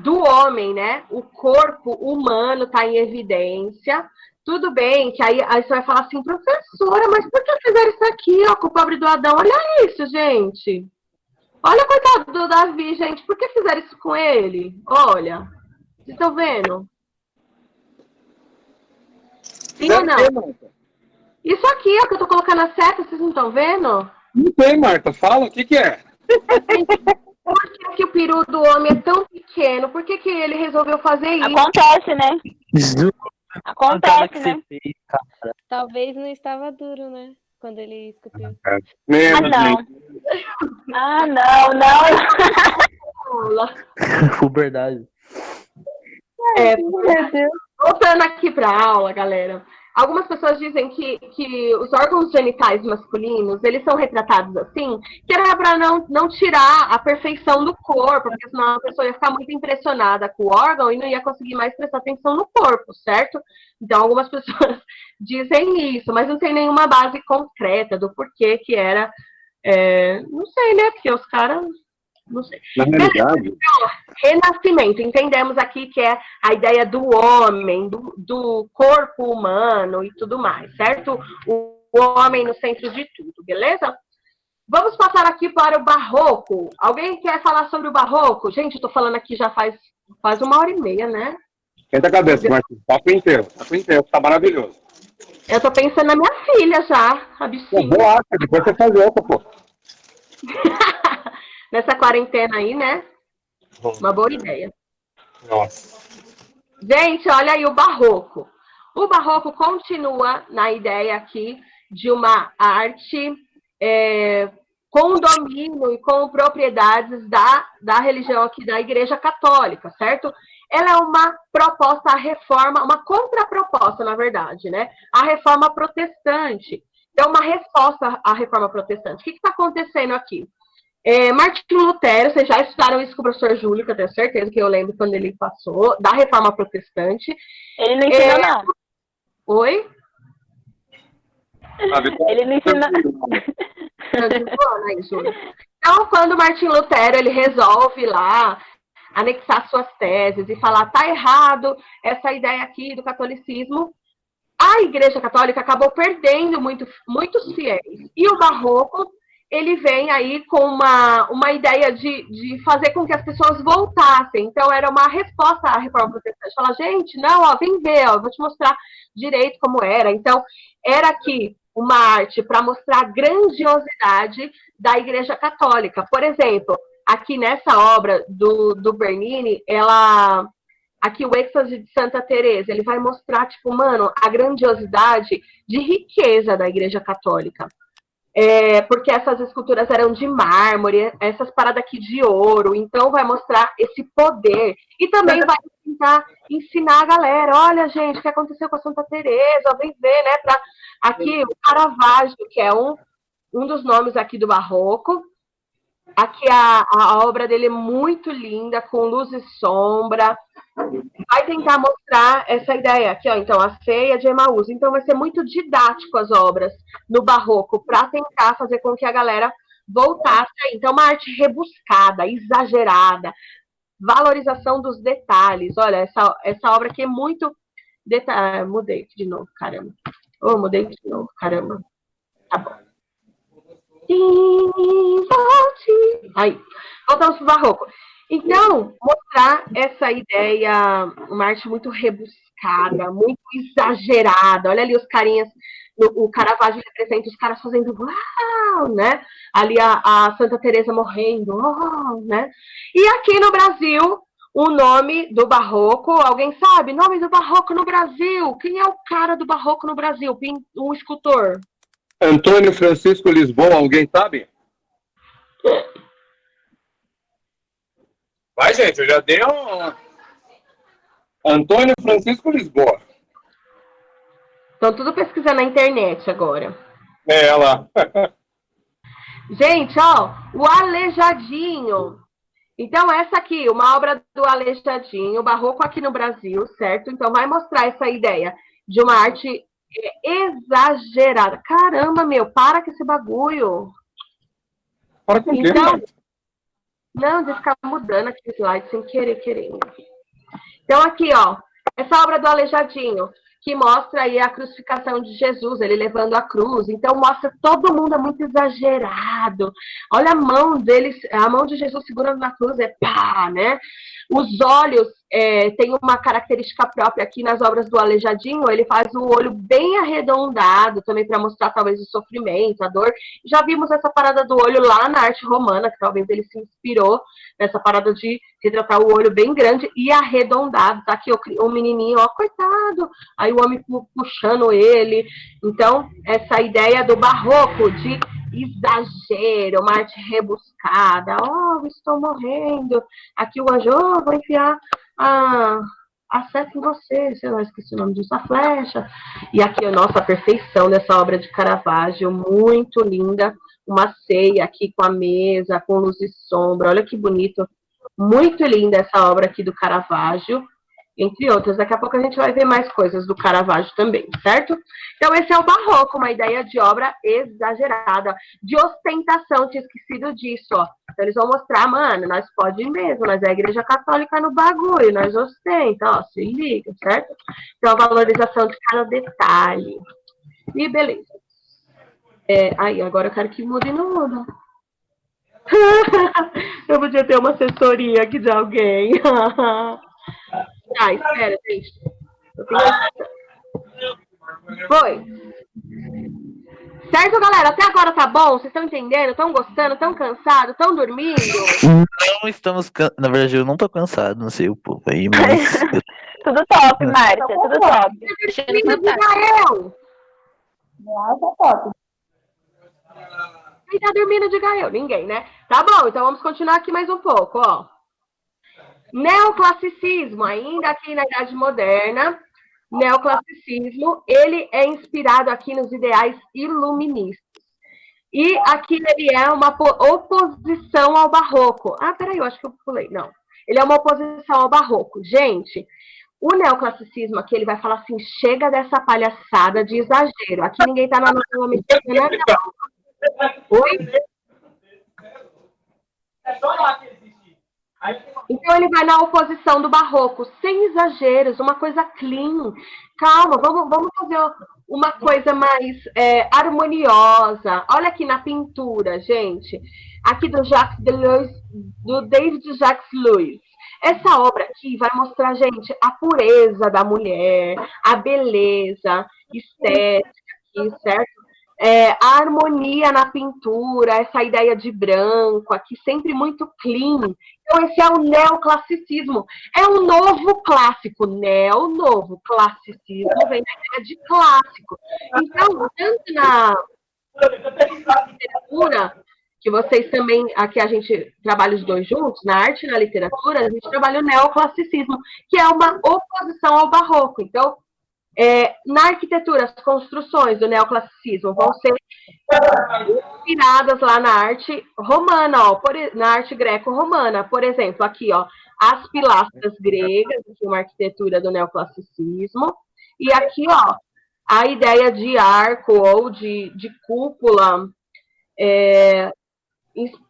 do homem, né? O corpo humano tá em evidência. Tudo bem que aí você vai falar assim, professora, mas por que fizeram isso aqui, ó, com o pobre do Adão? Olha isso, gente. Olha, coitado do Davi, gente. Por que fizeram isso com ele? Olha. Vocês estão vendo? Sim ou não? Isso aqui, ó, que eu tô colocando a seta, vocês não estão vendo? Não tem, Marta. Fala, o que é? Por que o peru do homem é tão pequeno? Por que ele resolveu fazer isso? Acontece, né? Acontece, né? Talvez não estava duro, né? Quando ele esculpiu. Não. Puberdade. Voltando aqui pra aula, galera. algumas pessoas dizem que os órgãos genitais masculinos, eles são retratados assim, que era para não tirar a perfeição do corpo, porque senão a pessoa ia ficar muito impressionada com o órgão e não ia conseguir mais prestar atenção no corpo, certo? Então, algumas pessoas dizem isso, mas não tem nenhuma base concreta do porquê que era... não sei, né? Porque os caras... Não sei. Na realidade... Então, renascimento. Entendemos aqui que é a ideia do homem, do corpo humano e tudo mais, certo? O homem no centro de tudo, beleza? Vamos passar aqui para o barroco. Alguém quer falar sobre o barroco? Gente, eu tô falando aqui já faz 1h30, né? Senta a cabeça, Marcos. Papo inteiro, tá maravilhoso. Eu tô pensando na minha filha já, a bichinha. Boa, depois você faz outra, pô. Nessa quarentena aí, né? Uma boa ideia. Nossa. Gente, olha aí o barroco. O barroco continua na ideia aqui de uma arte com domínio e com propriedades da religião aqui da Igreja Católica, certo? Ela é uma proposta à reforma, uma contraproposta, na verdade, né? À reforma protestante. Então, uma resposta à reforma protestante. O que está acontecendo aqui? Martinho Lutero, vocês já estudaram isso com o professor Júlio, que eu tenho certeza que eu lembro quando ele passou, da reforma protestante. Ele não ensinou, não. Oi? Ele não ensinou. Então, quando Martinho Lutero ele resolve lá anexar suas teses e falar tá errado essa ideia aqui do catolicismo, a Igreja Católica acabou perdendo muitos fiéis. E o barroco ele vem aí com uma ideia de fazer com que as pessoas voltassem. Então, era uma resposta à reforma protestante. Fala, gente, não, ó, vem ver, ó, vou te mostrar direito como era. Então, era aqui uma arte para mostrar a grandiosidade da Igreja Católica. Por exemplo, aqui nessa obra do Bernini, aqui o êxtase de Santa Teresa, ele vai mostrar, tipo, mano, a grandiosidade de riqueza da Igreja Católica. Porque essas esculturas eram de mármore, essas paradas aqui de ouro, então vai mostrar esse poder. E também vai tentar ensinar a galera, olha, gente, o que aconteceu com a Santa Teresa, vem ver, né, aqui o Caravaggio, que é um dos nomes aqui do barroco. Aqui a obra dele é muito linda, com luz e sombra. Vai tentar mostrar essa ideia aqui, ó. Então, a ceia de Emaús. Então, vai ser muito didático as obras no barroco, para tentar fazer com que a galera voltasse aí. Então, uma arte rebuscada, exagerada, valorização dos detalhes. Olha, essa obra aqui é muito detalhe. Mudei aqui de novo, caramba. Mudei de novo, caramba. Tá bom. Aí, voltamos pro barroco. Então, mostrar essa ideia, uma arte muito rebuscada, muito exagerada. Olha ali os carinhas, o Caravaggio representa os caras fazendo uau, né? Ali a Santa Teresa morrendo, uau, né? E aqui no Brasil, o nome do barroco, alguém sabe? Nome do barroco no Brasil. Quem é o cara do barroco no Brasil? O escultor. Antônio Francisco Lisboa, alguém sabe? Vai, gente, eu já dei Antônio Francisco Lisboa. Estão tudo pesquisando na internet agora. Olha lá. Gente, ó, o Aleijadinho. Então, essa aqui, uma obra do Aleijadinho, barroco aqui no Brasil, certo? Então, vai mostrar essa ideia de uma arte exagerada. Caramba, meu, para com esse bagulho. Para com então, não, de ficar mudando aqui o slide sem querer. Então, aqui, ó, essa obra do Aleijadinho, que mostra aí a crucificação de Jesus, ele levando a cruz. Então, mostra todo mundo é muito exagerado. Olha a mão deles, a mão de Jesus segurando na cruz, pá, né? Os olhos têm uma característica própria aqui nas obras do Aleijadinho, ele faz o olho bem arredondado, também para mostrar talvez o sofrimento, a dor. Já vimos essa parada do olho lá na arte romana, que talvez ele se inspirou nessa parada de retratar o olho bem grande e arredondado. Tá aqui o menininho, ó, coitado, aí o homem puxando ele. Então, essa ideia do barroco, de exagero, uma arte rebuscada. Oh, estou morrendo. Aqui o anjo, vou enfiar acessem você, sei lá, esqueci o nome disso, a flecha. E aqui, nossa, a perfeição dessa obra de Caravaggio, muito linda. Uma ceia aqui com a mesa, com luz e sombra, olha que bonito. Muito linda essa obra aqui do Caravaggio, entre outras. Daqui a pouco a gente vai ver mais coisas do Caravaggio também, certo? Então, esse é o barroco, uma ideia de obra exagerada, de ostentação, tinha esquecido disso, ó. Então, eles vão mostrar, mano, nós pode ir mesmo, nós é a igreja católica no bagulho, nós ostenta, ó, se liga, certo? Então, a valorização de cada detalhe. E beleza. Aí, agora eu quero que mude e não muda. Eu podia ter uma assessoria aqui de alguém. Espera, gente. Foi. Certo, galera? Até agora tá bom? Vocês estão entendendo? Estão gostando? Estão cansados? Estão dormindo? Não estamos cansados. Na verdade, eu não tô cansado, não sei o povo aí, mas. Tudo top, Márcia, tudo top. Quem tá dormindo, diga eu. Ninguém, né? Tá bom, então vamos continuar aqui mais um pouco, ó. Neoclassicismo, ainda aqui na Idade Moderna. Neoclassicismo, ele é inspirado aqui nos ideais iluministas. E aqui ele é uma oposição ao barroco. Ah, peraí, eu acho que eu pulei. Não. Ele é uma oposição ao barroco. Gente, o neoclassicismo aqui, ele vai falar assim, chega dessa palhaçada de exagero. Aqui ninguém tá na nossa medicina, não. Oi? Então ele vai na oposição do barroco, sem exageros, uma coisa clean. Calma, vamos fazer uma coisa mais harmoniosa. Olha aqui na pintura, gente. Aqui do Jacques Deleuze, do David Jacques Louis. Essa obra aqui vai mostrar, gente, a pureza da mulher, a beleza estética aqui, certo? A harmonia na pintura, essa ideia de branco aqui, sempre muito clean. Então, esse é o neoclassicismo. É um novo clássico. Novo classicismo vem da ideia de clássico. Então, tanto na literatura, que vocês também, aqui a gente trabalha os dois juntos, na arte e na literatura, a gente trabalha o neoclassicismo, que é uma oposição ao barroco. Então, na arquitetura, as construções do neoclassicismo vão ser inspiradas lá na arte romana, ó, na arte greco-romana. Por exemplo, aqui, ó, as pilastras gregas, aqui uma arquitetura do neoclassicismo. E aqui, ó, a ideia de arco ou de cúpula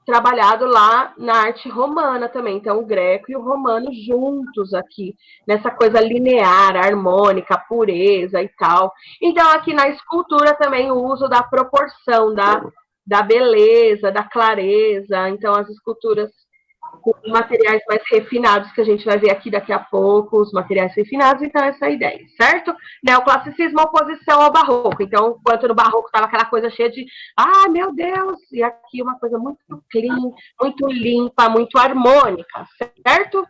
trabalhado lá na arte romana também. Então, o greco e o romano juntos aqui, nessa coisa linear, harmônica, pureza e tal. Então, aqui na escultura também o uso da proporção, da beleza, da clareza. Então, as esculturas com materiais mais refinados, que a gente vai ver aqui daqui a pouco, os materiais refinados, então essa é a ideia, certo? Neoclassicismo, oposição ao barroco. Então, enquanto no barroco estava aquela coisa cheia de, meu Deus, e aqui uma coisa muito clean, muito limpa, muito harmônica, certo?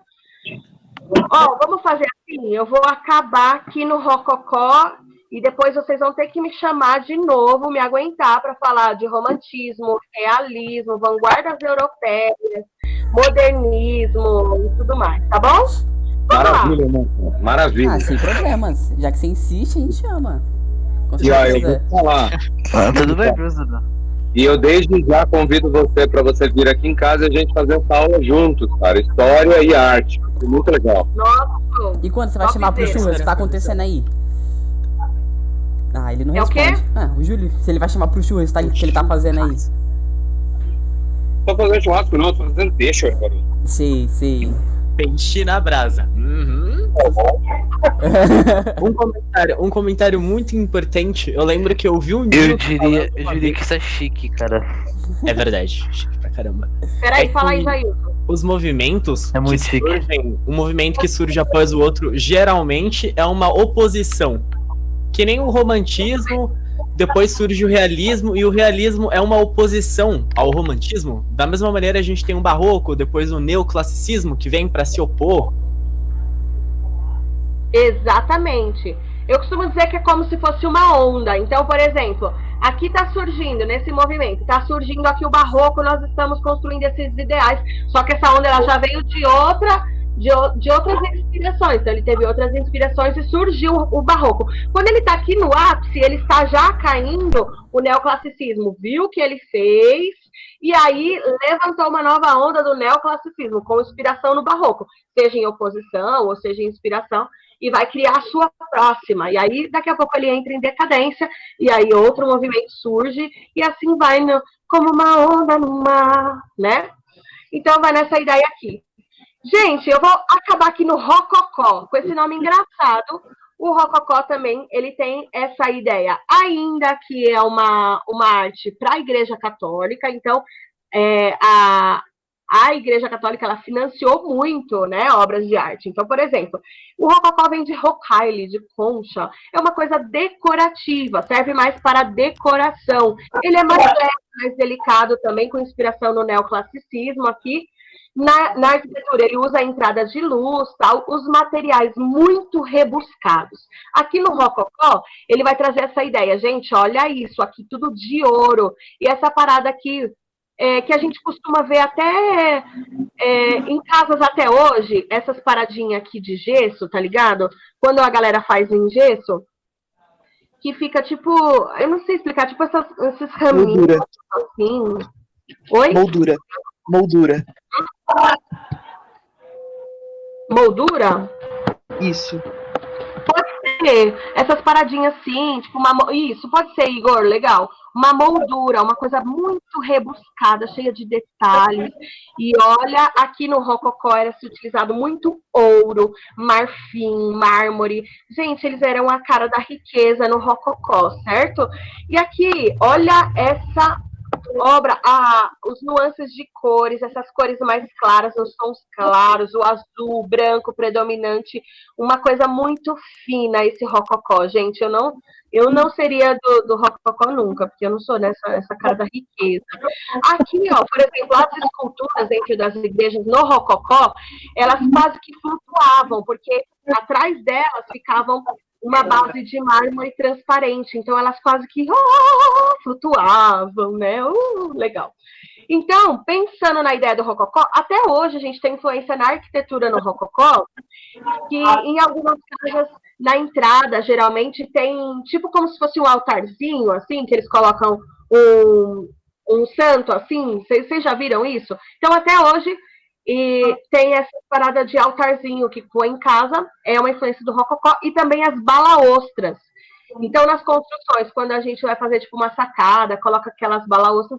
Ó, vamos fazer assim, eu vou acabar aqui no rococó e depois vocês vão ter que me chamar de novo, me aguentar para falar de romantismo, realismo, vanguardas europeias, modernismo e tudo mais, tá bom? Maravilha, né? Maravilha. Sem problemas. Já que você insiste, a gente chama. E ó, eu vou falar. Tudo bem, professor. E eu desde já convido você para você vir aqui em casa e a gente fazer essa aula juntos, cara. História e arte. É muito legal. Nossa. E quando você vai chamar pro churrasco? O que tá acontecendo aí? Ele não responde. O quê? O Júlio, se ele vai chamar pro churrasco, o que ele tá fazendo aí? Tô fazendo churrasco não, tô fazendo peixe, cara. Sei. Peixe na brasa. Uhum. Um comentário muito importante. Eu lembro que eu vi um Eu diria que isso é chique, cara. É verdade, chique pra caramba. Peraí, fala aí, Jailson. Os movimentos é muito chique. Um movimento que surge após o outro, geralmente é uma oposição. Que nem o romantismo, depois surge o realismo, e o realismo é uma oposição ao romantismo. Da mesma maneira, a gente tem o barroco, depois o neoclassicismo, que vem para se opor. Exatamente. Eu costumo dizer que é como se fosse uma onda. Então, por exemplo, aqui está surgindo, nesse movimento, está surgindo aqui o barroco, nós estamos construindo esses ideais, só que essa onda ela já veio de outra de outras inspirações. Então, ele teve outras inspirações e surgiu o barroco. Quando ele está aqui no ápice, ele está já caindo o neoclassicismo. Viu o que ele fez e aí levantou uma nova onda do neoclassicismo, com inspiração no barroco, seja em oposição ou seja em inspiração, e vai criar a sua próxima. E aí, daqui a pouco, ele entra em decadência, e aí outro movimento surge, e assim vai como uma onda no mar, né? Então, vai nessa ideia aqui. Gente, eu vou acabar aqui no rococó, com esse nome engraçado. O rococó também, ele tem essa ideia, ainda que é uma arte para a Igreja Católica. Então, a Igreja Católica, ela financiou muito, né, obras de arte. Então, por exemplo, o rococó vem de rocaille, de concha. É uma coisa decorativa, serve mais para decoração. Ele é mais leve, mais delicado também, com inspiração no neoclassicismo aqui. Na arquitetura, ele usa entradas de luz, tal, os materiais muito rebuscados. Aqui no rococó, ele vai trazer essa ideia. Gente, olha isso, aqui tudo de ouro. E essa parada aqui, que a gente costuma ver até em casas até hoje, essas paradinhas aqui de gesso, tá ligado? Quando a galera faz em gesso, que fica tipo, eu não sei explicar, tipo esses raminhos assim. Oi? Moldura. Moldura? Isso. Pode ser. Essas paradinhas assim, tipo isso, pode ser, Igor, legal. Uma moldura, uma coisa muito rebuscada, cheia de detalhes. E olha, aqui no rococó era se utilizado muito ouro, marfim, mármore. Gente, eles eram a cara da riqueza no rococó, certo? E aqui, olha essa obra, os nuances de cores, essas cores mais claras, os tons claros, o azul, o branco predominante, uma coisa muito fina esse rococó, gente. Eu não seria do rococó nunca, porque eu não sou essa cara da riqueza. Aqui, ó, por exemplo, as esculturas dentro das igrejas no rococó, elas quase que flutuavam, porque atrás delas ficavam uma base de mármore transparente, então elas quase que flutuavam, né? Legal. Então, pensando na ideia do rococó, até hoje a gente tem influência na arquitetura no rococó, que em algumas casas, na entrada, geralmente tem, tipo como se fosse um altarzinho, assim, que eles colocam um santo, assim, vocês já viram isso? Então, até hoje, tem essa parada de altarzinho que põe em casa, é uma influência do rococó, e também as balaostras. Então, nas construções, quando a gente vai fazer tipo uma sacada, coloca aquelas balaostras,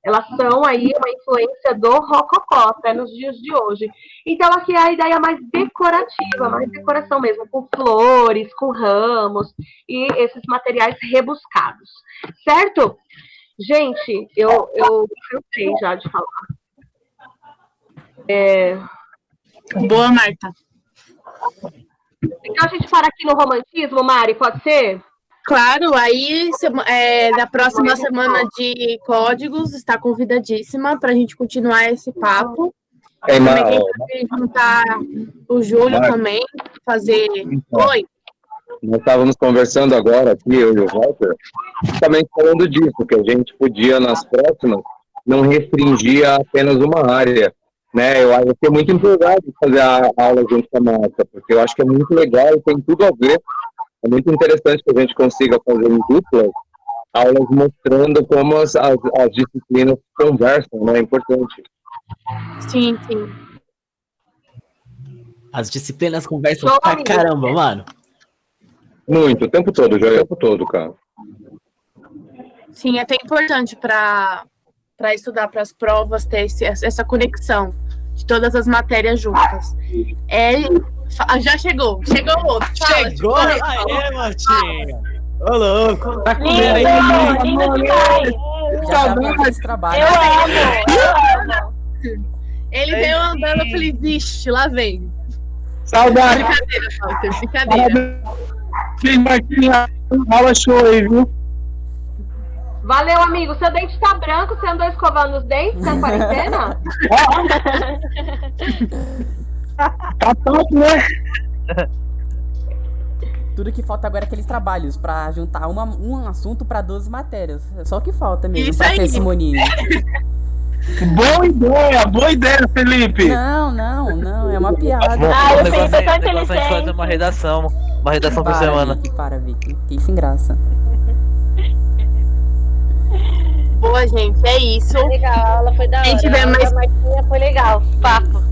elas são aí uma influência do rococó, até nos dias de hoje. Então, aqui é a ideia mais decorativa, mais decoração mesmo, com flores, com ramos, e esses materiais rebuscados. Certo? Gente, eu cansei já de falar. Boa, Marta. Então a gente para aqui no romantismo, Mari, pode ser? Claro, aí na próxima semana de códigos está convidadíssima para a gente continuar esse papo. Também tem que juntar o Júlio também, fazer. Oi. Nós estávamos conversando agora aqui, eu e o Walter, também falando disso, que a gente podia, nas próximas, não restringir a apenas uma área. Né, eu fiquei muito empolgado de fazer a aula junto com a Marta, porque eu acho que é muito legal e tem tudo a ver. É muito interessante que a gente consiga fazer em duplas aulas mostrando como as disciplinas conversam, né? É importante. Sim, sim. As disciplinas conversam pra caramba, mano. Muito, o tempo todo, já o tempo todo, cara. Sim, é até importante para estudar para as provas, ter essa conexão de todas as matérias juntas. Já chegou o outro. Chegou? Aê, Martinha! Ô, louco! Tá comendo aí? Já viu esse trabalho. Eu amo! Ele veio andando, eu falei, vixe, lá vem. Saudade! Brincadeira, Walter, brincadeira. Sim, Martinha, aula show aí, viu? Valeu, amigo. Seu dente tá branco, você andou escovando os dentes na quarentena? Tá top, né? Tudo que falta agora é aqueles trabalhos pra juntar um assunto pra 12 matérias. É só o que falta mesmo. Isso pra aí. ser Simonini. Boa ideia, Felipe. Não, é uma piada. O negócio é a gente fazer uma redação por semana. Vicky, que sem graça. Boa, gente, é isso. Legal, a aula foi da hora. A gente vê mais... A Martinha foi legal, papo.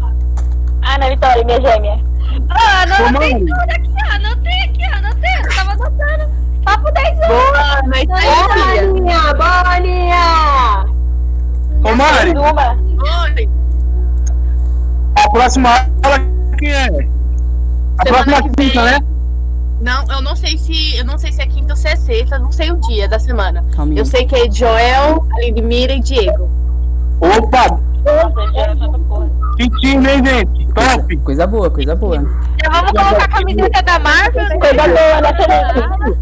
Ana Vitória, minha gêmea. Anotei tudo aqui, anotei. Eu tava anotando. Papo 10 anos. Boa noite aí, filha. Boninha! Ô, Mari. Oi. A próxima aula quem é? A próxima quinta, né? Não, eu não sei se é quinta ou se é sexta, não sei o dia da semana. Calminha. Eu sei que é Joel, Lindmira e Diego. Opa! Que time, hein, gente? Top! Coisa boa. Já vamos colocar a camiseta da Marvel. Coisa boa, né, Felipe?